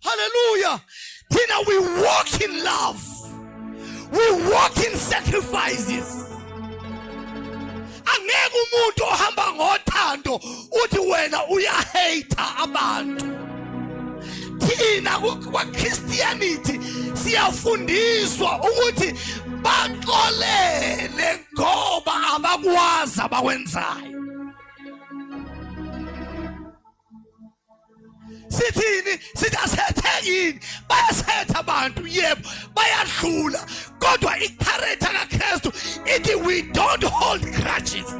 Hallelujah. Thina we walk in love. We walk in sacrifices. Angeke umuntu ohamba ngothando uthi wena uyahate abantu. Thina kwa Christianity siyafundiswa ukuthi baxolele ngoba abakwazi abakwenzayo. Sithini sithi asethekini bayasetha abantu, yebo bayadlula, kodwa i-character kaKristu ithi we don't hold grudges.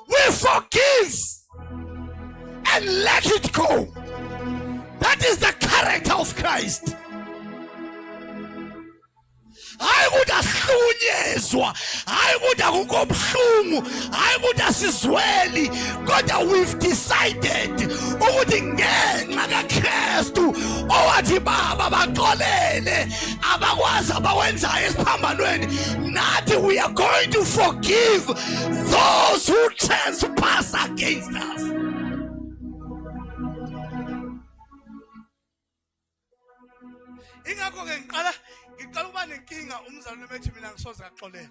We forgive and let it go. That is the character of Christ. hayi ukuthi asihlukunyezwa, hayi ukuthi akukho buhlungu, hayi ukuthi asizweli, kodwa we've decided ukuthi ngenxa kaKristu owathi baba baxolele abakwazi abakwenzayo esiphambanweni, nathi we are going to forgive those who trespass against us. Ingakho ke ngiqala ukuba nenkinga umzalwane methi mina ngisoze ngaxolela.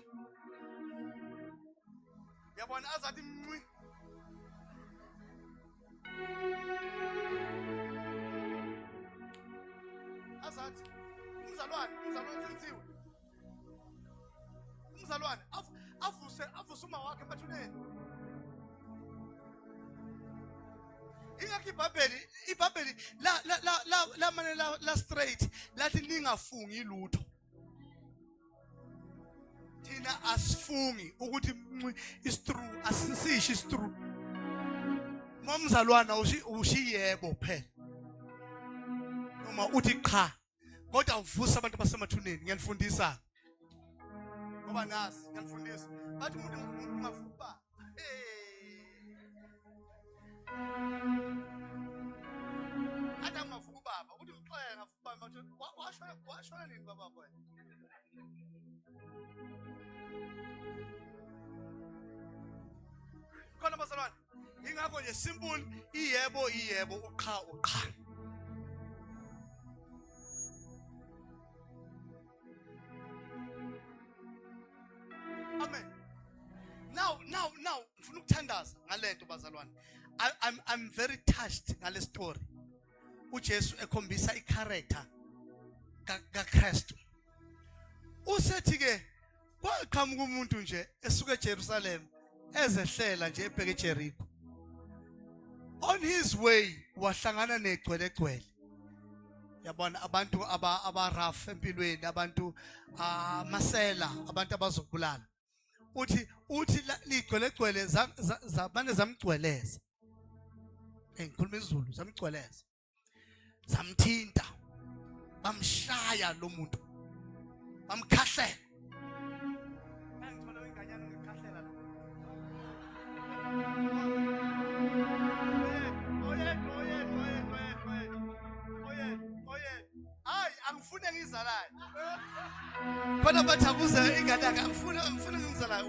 Yabona azathi mncwi. Azathi umzalwane uthenziwe. Umzalwane avuse uma wakhe emathuneni. Ingakho iBhayibheli la mane la straight lathi ningafungi lutho. Thina asifungi ukuthi is true, asisishi is true. Momzalwana ushiyebo phela. Noma uthi cha. Kodwa uvusa abantu basemathuneni ngiyanifundisa. Ngoba nasi ngiyanifundisa. Bathi umuntu ungavuka. Ada ungavuka baba, uthi ngixoxe ngavuka baba, washona nini baba wena? Khona bazalwane, ingakho nje simple iyebo uqa. Amen. Now ngifuna ukuthandaza ngalento bazalwane. I'm very touched ngale story. uJesu ekhombisa icharacter kaKristu. Usethi ke kwaqhamuka umuntu nje esuka eJerusalem ezehlela nje ebheke eJericho. On his way wahlangana negcwelegcwele. Yabona abantu aba-rough empilweni, abantu masela, abantu abazokubulala. Uthi ligcwelegcwele zamane zamgcweleza. Ngikhuluma isiZulu, zamgcweleza. Zamthinta. Bamshaya lo muntu. Bamkhahlela. Ngithola inganyana ngikhahlela lo. Oye. Hayi angifune ngizalayo. Kodwa bathi akuze ingane yakhe angifune ngizalayo.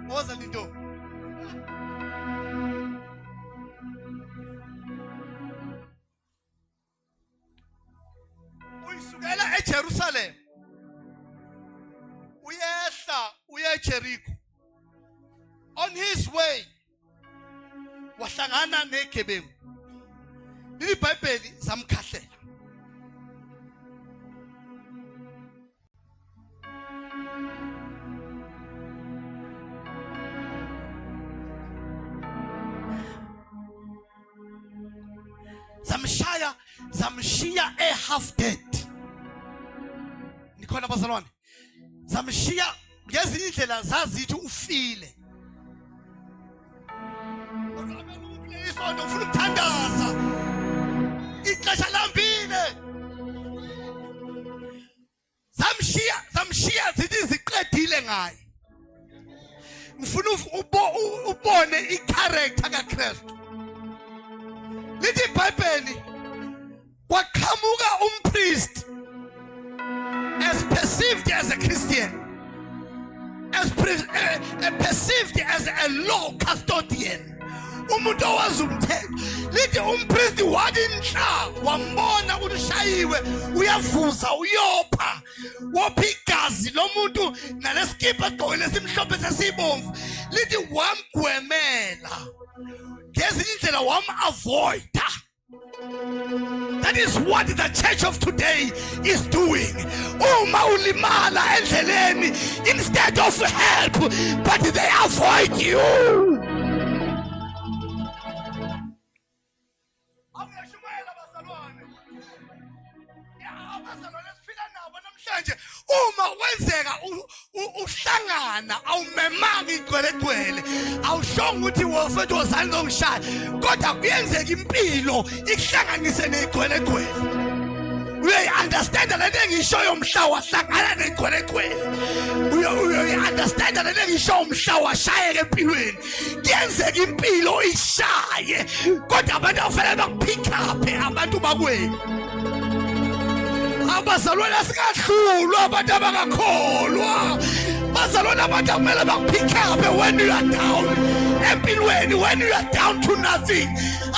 Woza linto. Uyisukela eJerusalem. Uyehla uye eJericho. On his way wahlangana negebengu. IBhayibheli zamkhahlela. Zamshiya half dead. Nikhona bazalwane. Zamshiya ngezinye indlela zazithi ufile. Kodwa ufuna ukuthandaza. Ixesha lambile. Zamshiya zithi ziqedile ngaye. Ngifuna ubone icharacter kaKristu. Lithi iBhayibheli kwaqhamuka umpriest as perceived as a Christian, perceived as a law custodian. Umuntu owazi umthetho. Lithi umpriest wathi inhla wambona ukuthi ushayiwe uyavuza uyopha. Wopha igazi lomuntu nalesikipa egqokile esimhlophe sesibomvu. Lithi wamgwemela. Ngezinye indlela wam-avoida. That is what the church of today is doing. Uma ulimala endleleni, instead of help, but they avoid you. Uma wenzeka uhlangana awumemanga igcwelegcwele awushonga ukuthi wofethu wozani ngishaya kodwa kuyenzeka impilo ikuhlanganise negcwelegcwele uyayi-understanda lento engishoyo mhla wahlangana negcwele uyayi-understanda lento engishoyo mhla washayeka empilweni. Kuyenzeka impilo ishaye kodwa abantu afanele bakuphikaphe abantu bakwenu. Abazalwane asingadlulwa abantu abangakholwa. Bazalwane abantu akumele bakuphikaphe when you are down empilweni, when you are down to nothing.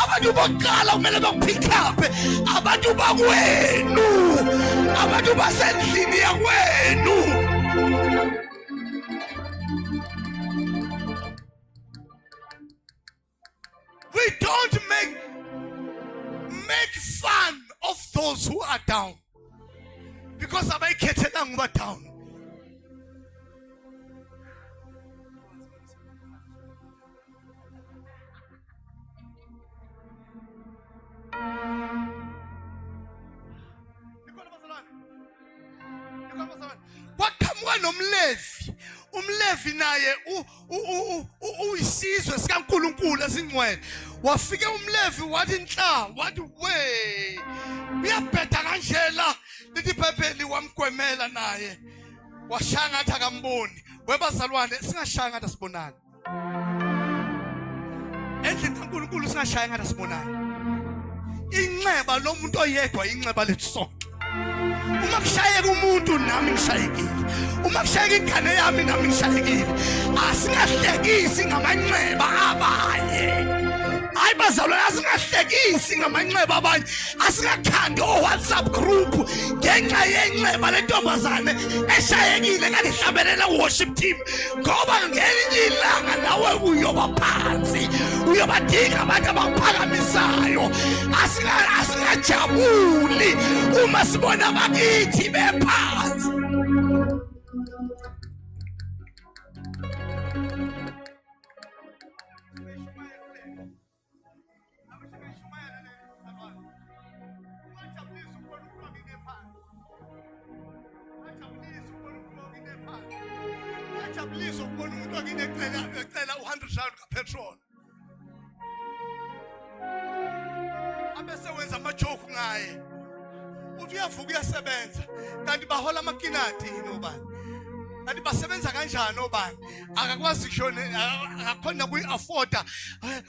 Abantu bokuqala kumele bakuphikaphe abantu bakwenu, abantu basendlini yakwenu. We don't make fun of those who are down because abayikhethelanga uba down. Kwaqhamuka nomlevi. Umlevi naye uyisizwe sikaNkulunkulu esingcwele. Wafike umlevi wathi nhla, wathi we uyabheda kanjela lithi iBhayibheli wamgwemela naye. Washaya ngathi akamboni. Webazalwane singashaya ngathi asibonani. Endlini kaNkulunkulu singashaya ngathi asibonani. Inxeba lomuntu oyedwa inxeba lethu sonke. Uma kushayeka umuntu nami ngishayekile. Uma kushayeka ingane yami nami ngishayekile. Asingahlekisi ngamanxeba abanye. Hayi bazalwane, asingahlekisi ngamanxeba abanye. Asingakhandi WhatsApp group ngenxa yenxeba lentombazane eshayekile kanihlabelela worship team. Ngoba ngelinye ilanga nawe uyoba phansi. Uyobadinga abantu abakuphakamisayo. Asingajabuli uma sibona bakithi bephansi. Ajabulisa ukubona umuntu wakini ecela u100 kapetrol. Abese wenza amajoke ngaye. Uthi uyavuka uyasebenza kanti bahola amakinati nobani. Kanti basebenza kanjani obani? Akakwazi kushone akakhona kuyi-afforda.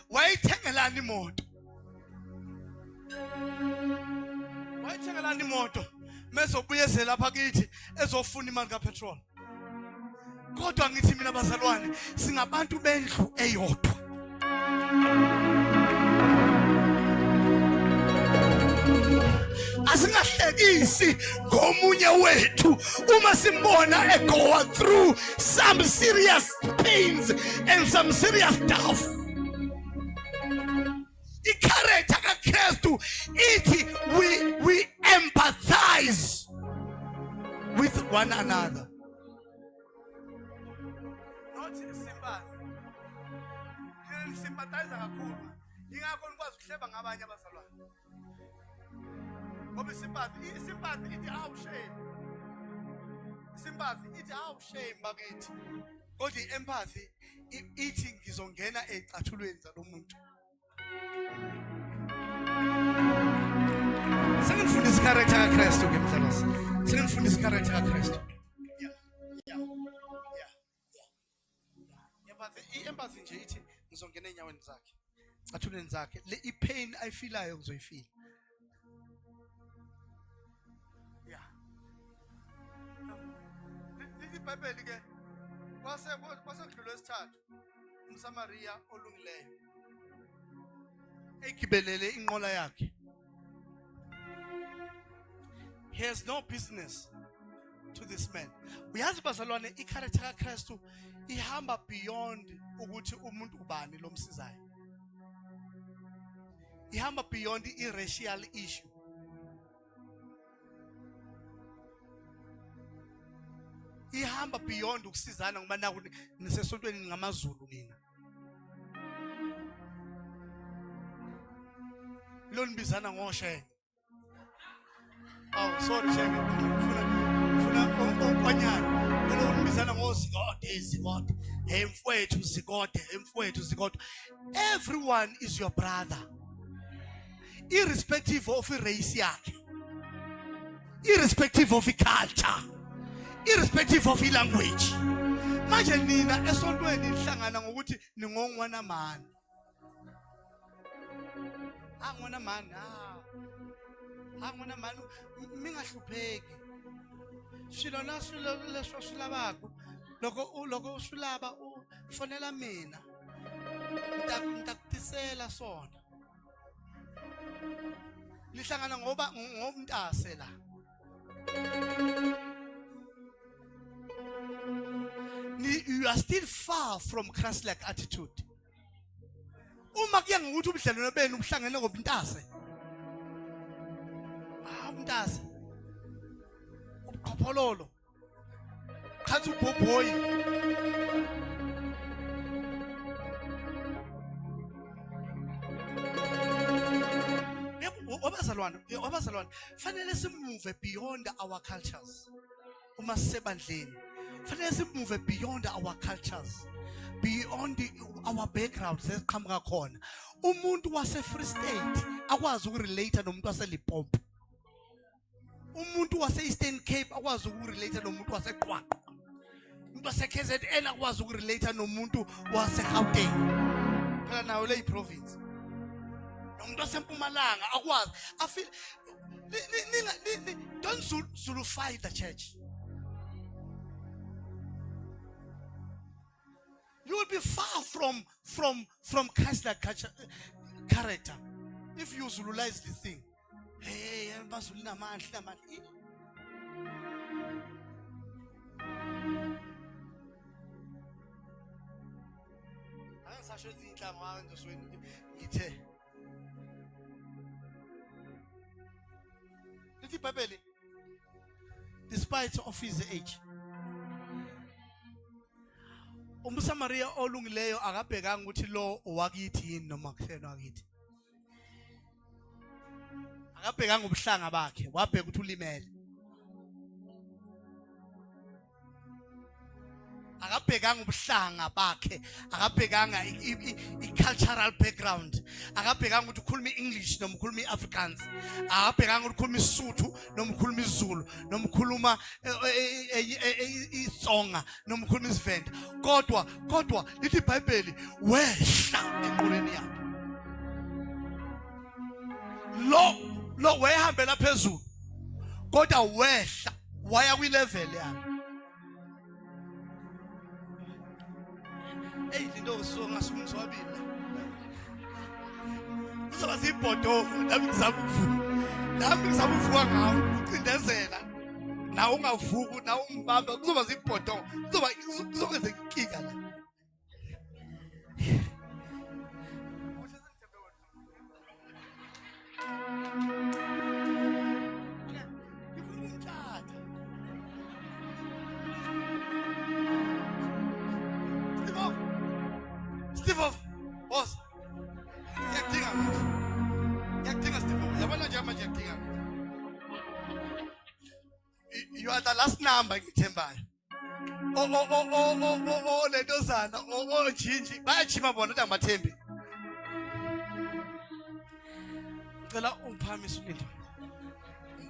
Wayithengelana imoto. Wayithengelana imoto. Mezobuye lapha kithi ezofuna imali kapetrol. Kodwa ngithi mina bazalwane singabantu bendlu eyodwa. Asingahlekisi ngomunye wethu uma simbona go through some serious pains and some serious stuff. I-character kaKristu ithi we empathize with one another. Not sympathy. Yini sympathize kakhulu. Ingakho nikwazi ukuhleba ngabanye abazalwane. Ngoba sympathy ithi shame. Sympathy ithi shame bakithi. Kodwa i-empathy ithi ngizongena ecathulweni zalomuntu. Sengifundisa i-character kaKristu ke mhlalosi. Sengifundisa i-character kaKristu. I-empathy nje ithi ngizongena enyaweni zakhe. Cathulweni zakhe. Le i-pain ayifilayo ngizoyifila. iBhayibheli ke kwasekudlula esithathu umSamariya olungileyo egibelele inqola yakhe. He has no business to this man. Uyazi bazalwane, i-character kaKristu ihamba beyond ukuthi umuntu ubani lomsizayo. Ihamba beyond i-racial issue. Ihamba beyond ukusizana ngoba naku nisesontweni ngamaZulu nina. Lo nibizana ngoShenge. Oh sorry Shenge. Funa okwanyana. Lo nibizana ngoZikode. Emfowethu Zikode. Everyone is your brother. Irrespective of race yakhe. irrespective of culture, irrespective of language. Manje nina esontweni nihlangana ngokuthi ningongwana mani. Angwana mani, angwana mani mingahlupheki. Swilo na swilo leswo swilavaka. Loko swilava u fonela mina. Ntakutisela sona. Lihlangana ngoba ngomntase la. You are still far from Christ-like attitude. Uma kuya ngokuthi ubudlelwano benu ubuhlangene ngobintase. Umntase. Ubukhopholo. Khathi ubhobhoyi. Wabazalwane, fanele simove beyond our cultures. Uma sisebandleni, fanele simove beyond our cultures, beyond our backgrounds esiqhamuka khona. Umuntu wase Free State akwazi ukurelate nomuntu wase Limpopo. Umuntu wase Eastern Cape akwazi ukurelate nomuntu wase Qwaqwa. Umuntu wase KZN akwazi ukurelate nomuntu wase Gauteng. Phela nawo le province. Umuntu wasempumalanga akwazi. I feel don't Zulufy the church. You will be far from Christ-like character if you Zululize this thing. Hey, bazulina amandla. Angisasho izinhlanga manje zweni ngithe. Lithi iBhayibheli, despite of his age, umSamaria olungileyo akabhekanga ukuthi lo owakithi yini noma kuhlelo wakithi. Akabhekanga ubuhlanga bakhe, wabheka ukuthi ulimele. Akabhekanga ubuhlanga bakhe, akabhekanga i-cultural background, akabhekanga ukuthi ukhuluma English noma ukhuluma iAfrikaans, akabhekanga ukuthi ukhuluma iSotho noma ukhuluma isiZulu noma ukhuluma iSonga noma ukhuluma isiVenda. Kodwa lithi iBhayibheli wehla enqoleni yakhe. Lo wayehambela phezulu kodwa wehla waya kwi-level yakhe. Hey, lindo songa sumswabile. Uzoba sibhodo nami ngizakuvuka ngawo ucindezela. Na ungavuki na umbamba kuzoba sibhodo. Kuzokwenzeka inkinga la. Steve, boss. Yaktinga Steve. Yabona nje manje yaktinga. You are the last number ngithembayo. Lentozana, Jinji. Bayachima bona ukuthi angibathembi. Ngicela ungiphamise uLindo.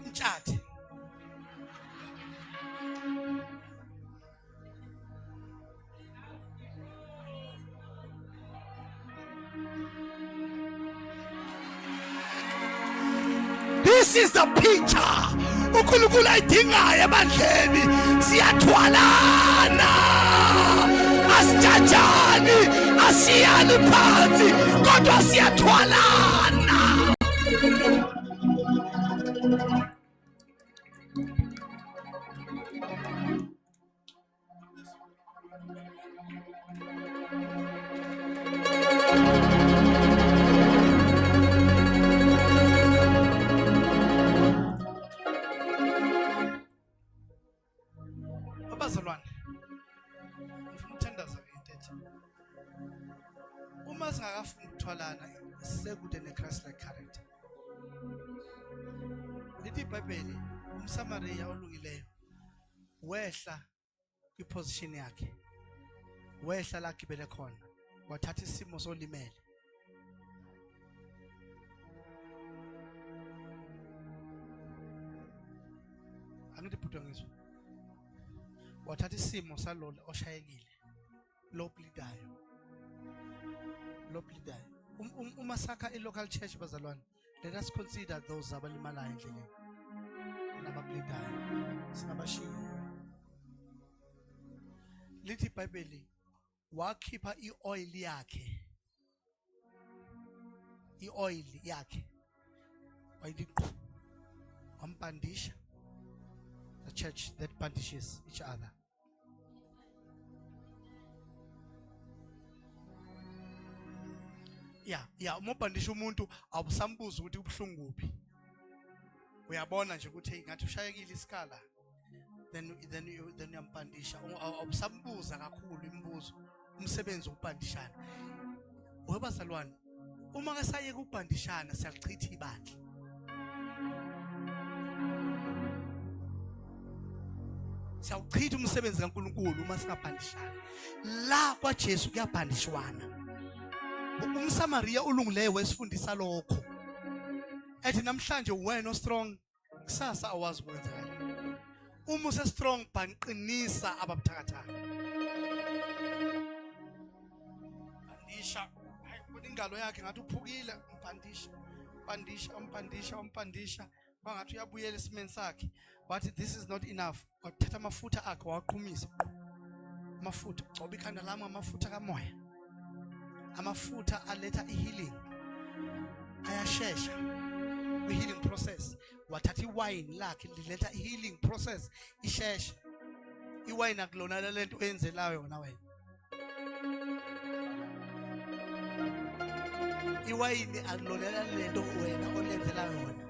Umtshati. This is the picture. uNkulunkulu ayidingayo ebandleni. Siyathwalana. Asijajani, asiyani phansi, kodwa siyathwalana. Abazalwane, ngifuna ukuthandaza ngentethe. Uma singakafuni ukuthwalana, sekude ne-Christ-like character. Lithi iBhayibheli, umSamariya olungileyo wehla kwiposition yakhe. Wehla la gibele khona. Wathatha isimo solimele. angithi phutha ngizwe wathatha isimo salolo oshayekile lo bleedayo uma sakha i-local church bazalwane, let us consider those abalimalayo endleleni nabableedayo singabashiya. Lithi iBhayibheli wakhipha i-oil yakhe wayidiqhu wampandisha, the church that punishes each other. Uma upandisha umuntu awusambuza ukuthi ubuhlungu kuphi, uyabona nje ukuthi ngathi ushayekile isikala, then uyampandisha, awusambuza kakhulu imibuzo, umsebenzi ukupandishana. Webazalwane, uma kasayeka ukupandishana siyachitha ibandla. Siyawuchitha umsebenzi kaNkulunkulu uma singapandishana. La kwa Jesu kuyapandishwana. UmSamaria ulungileyo wesifundisa lokho. Ethi namhlanje wena strong, kusasa awazi ukwenzakala. Uma use strong baniqinisa ababuthakathaka. Pandisha, hayi ingalo yakhe ngathi uphukile, umpandisha. Wangathi uyabuyela esimeni sakhe. But this is not enough. Wathatha amafutha akhe waqhumisa. Amafutha, gcoba ikhanda lami amafutha kamoya. Amafutha aletha healing. Ayashesha healing process. Wathatha iwine lakhe liletha healing process ishesha. Iwine akulona lento oyenzelayo yona wena. Iwine akulona lento wena olenzelayo yona.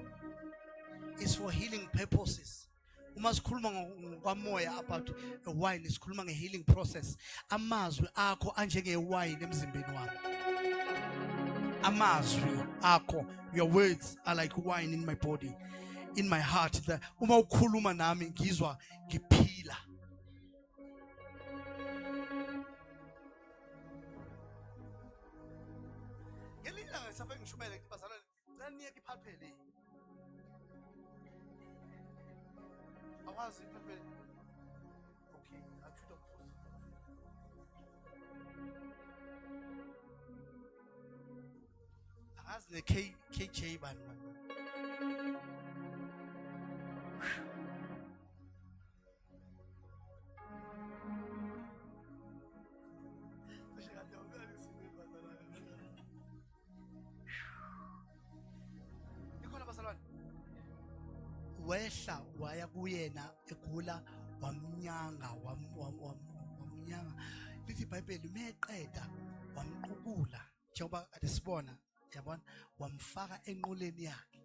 It's for healing purposes. Uma sikhuluma ngokwamoya about a wine, sikhuluma nge-healing process. Amazwi akho anjenge-wine emzimbeni wami. Amazwi akho, your words are like wine in my body, in my heart. Uma ukhuluma nami ngizwa ngiphila. Ngelila ngisafe ngishumele ngibazalwane, ngiyaniya iphaphele. Awazi iphaphele. Okay, achuta kufuza. As the KJ band. Wehla waya kuyena egula wamnyanga lithi iBhayibheli umeqeda wamqukula njengoba asibona yabona wamfaka enqoleni yakhe.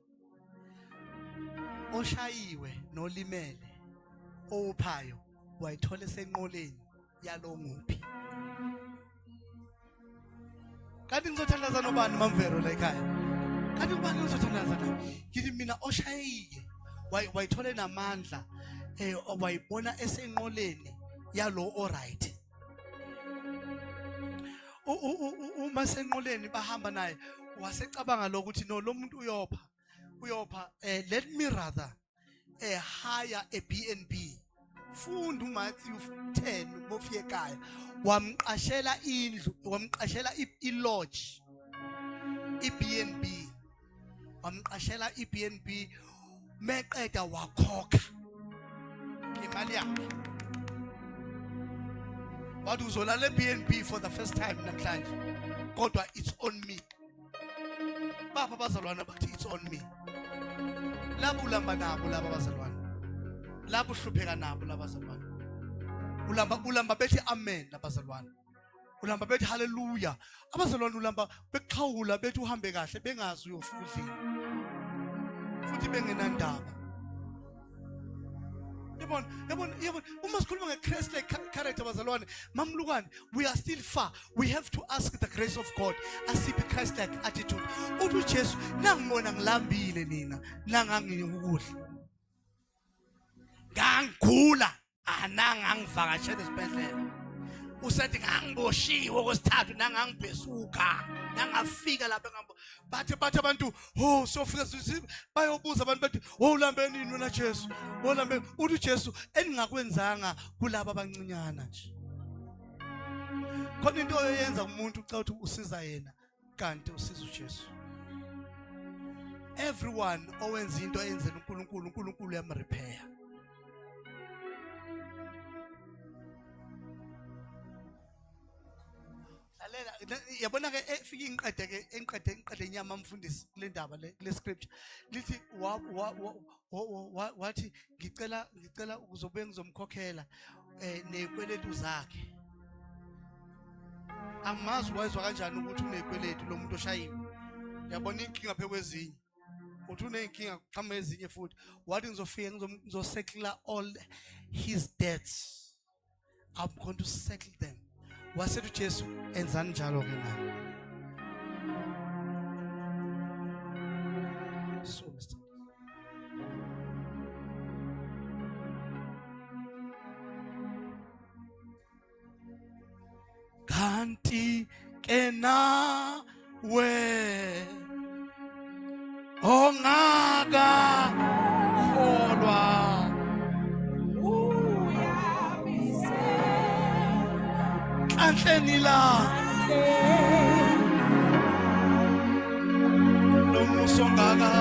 Oshayiwe nolimele ophayo wayithola esenqoleni yalo nguphi. Kanti ngizothandaza nobani mamvero la ekhaya? Kanti ubani ngizothandaza naye? Ngithi mina oshayike wayithola namandla wayibona esenqoleni yalo alright. Uma senqoleni bahamba naye wasecabanga lokuthi no lo muntu uyopha let me rather hire a B&B. Funda uMatthew 10 mofike ekhaya wamqashela indlu, wamqashela i-lodge, i-B&B, wamqashela i-B&B. Meqeda wakhokha imali yakhe. Wathi uzolala eB&B for the first time namhlanje, kodwa it's on me. Bapha bazalwane bathi it's on me. Labo ulamba nabo laba bazalwane, labo uhlupheka nabo laba bazalwane. Ulamba bethi amen labazalwane, ulamba bethi hallelujah. Abazalwane ulamba beqhawula bethi uhambe kahle bengazi uyofika endlini futhi bengenandaba. Yabona uma sikhuluma ngeChrist like character bazalwane mamlukwane, we are still far. We have to ask the grace of God asiphi Christ like attitude. Uthi uJesu nangibona ngilambile nina nangangikudla ngangigula anangangivakashela esibhedlela, usethi ngangiboshiwe kwesithathu nangangibhesuka Nangafika lapha ngambo bathi abantu oh sofika bayobuza abantu bathi oh ulambeni yini wena Jesu ulambe uthi Jesu eningakwenzanga kulabo abancinyana nje khona into oyenza umuntu uca uthi usiza yena kanti usiza uJesu everyone owenza into eyenzela uNkulunkulu uyamrepair yabona ke efika inqede inyama mfundisi kule ndaba le scripture lithi wathi ngicela ukuzobe ngizomkhokhela nezikweletu zakhe angimazi wayezwa kanjani ukuthi unezikweletu lo muntu oshayiwe yabona inkinga phekwezinye uthi unenkinga qhamuka ezinye futhi wathi ngizofika ngizosettle all his debts I'm going to settle them wasethi uJesu enzani njalo ke na so Mr. kanti ke nawe ongaka holwa kanhleni la lo muso ngaka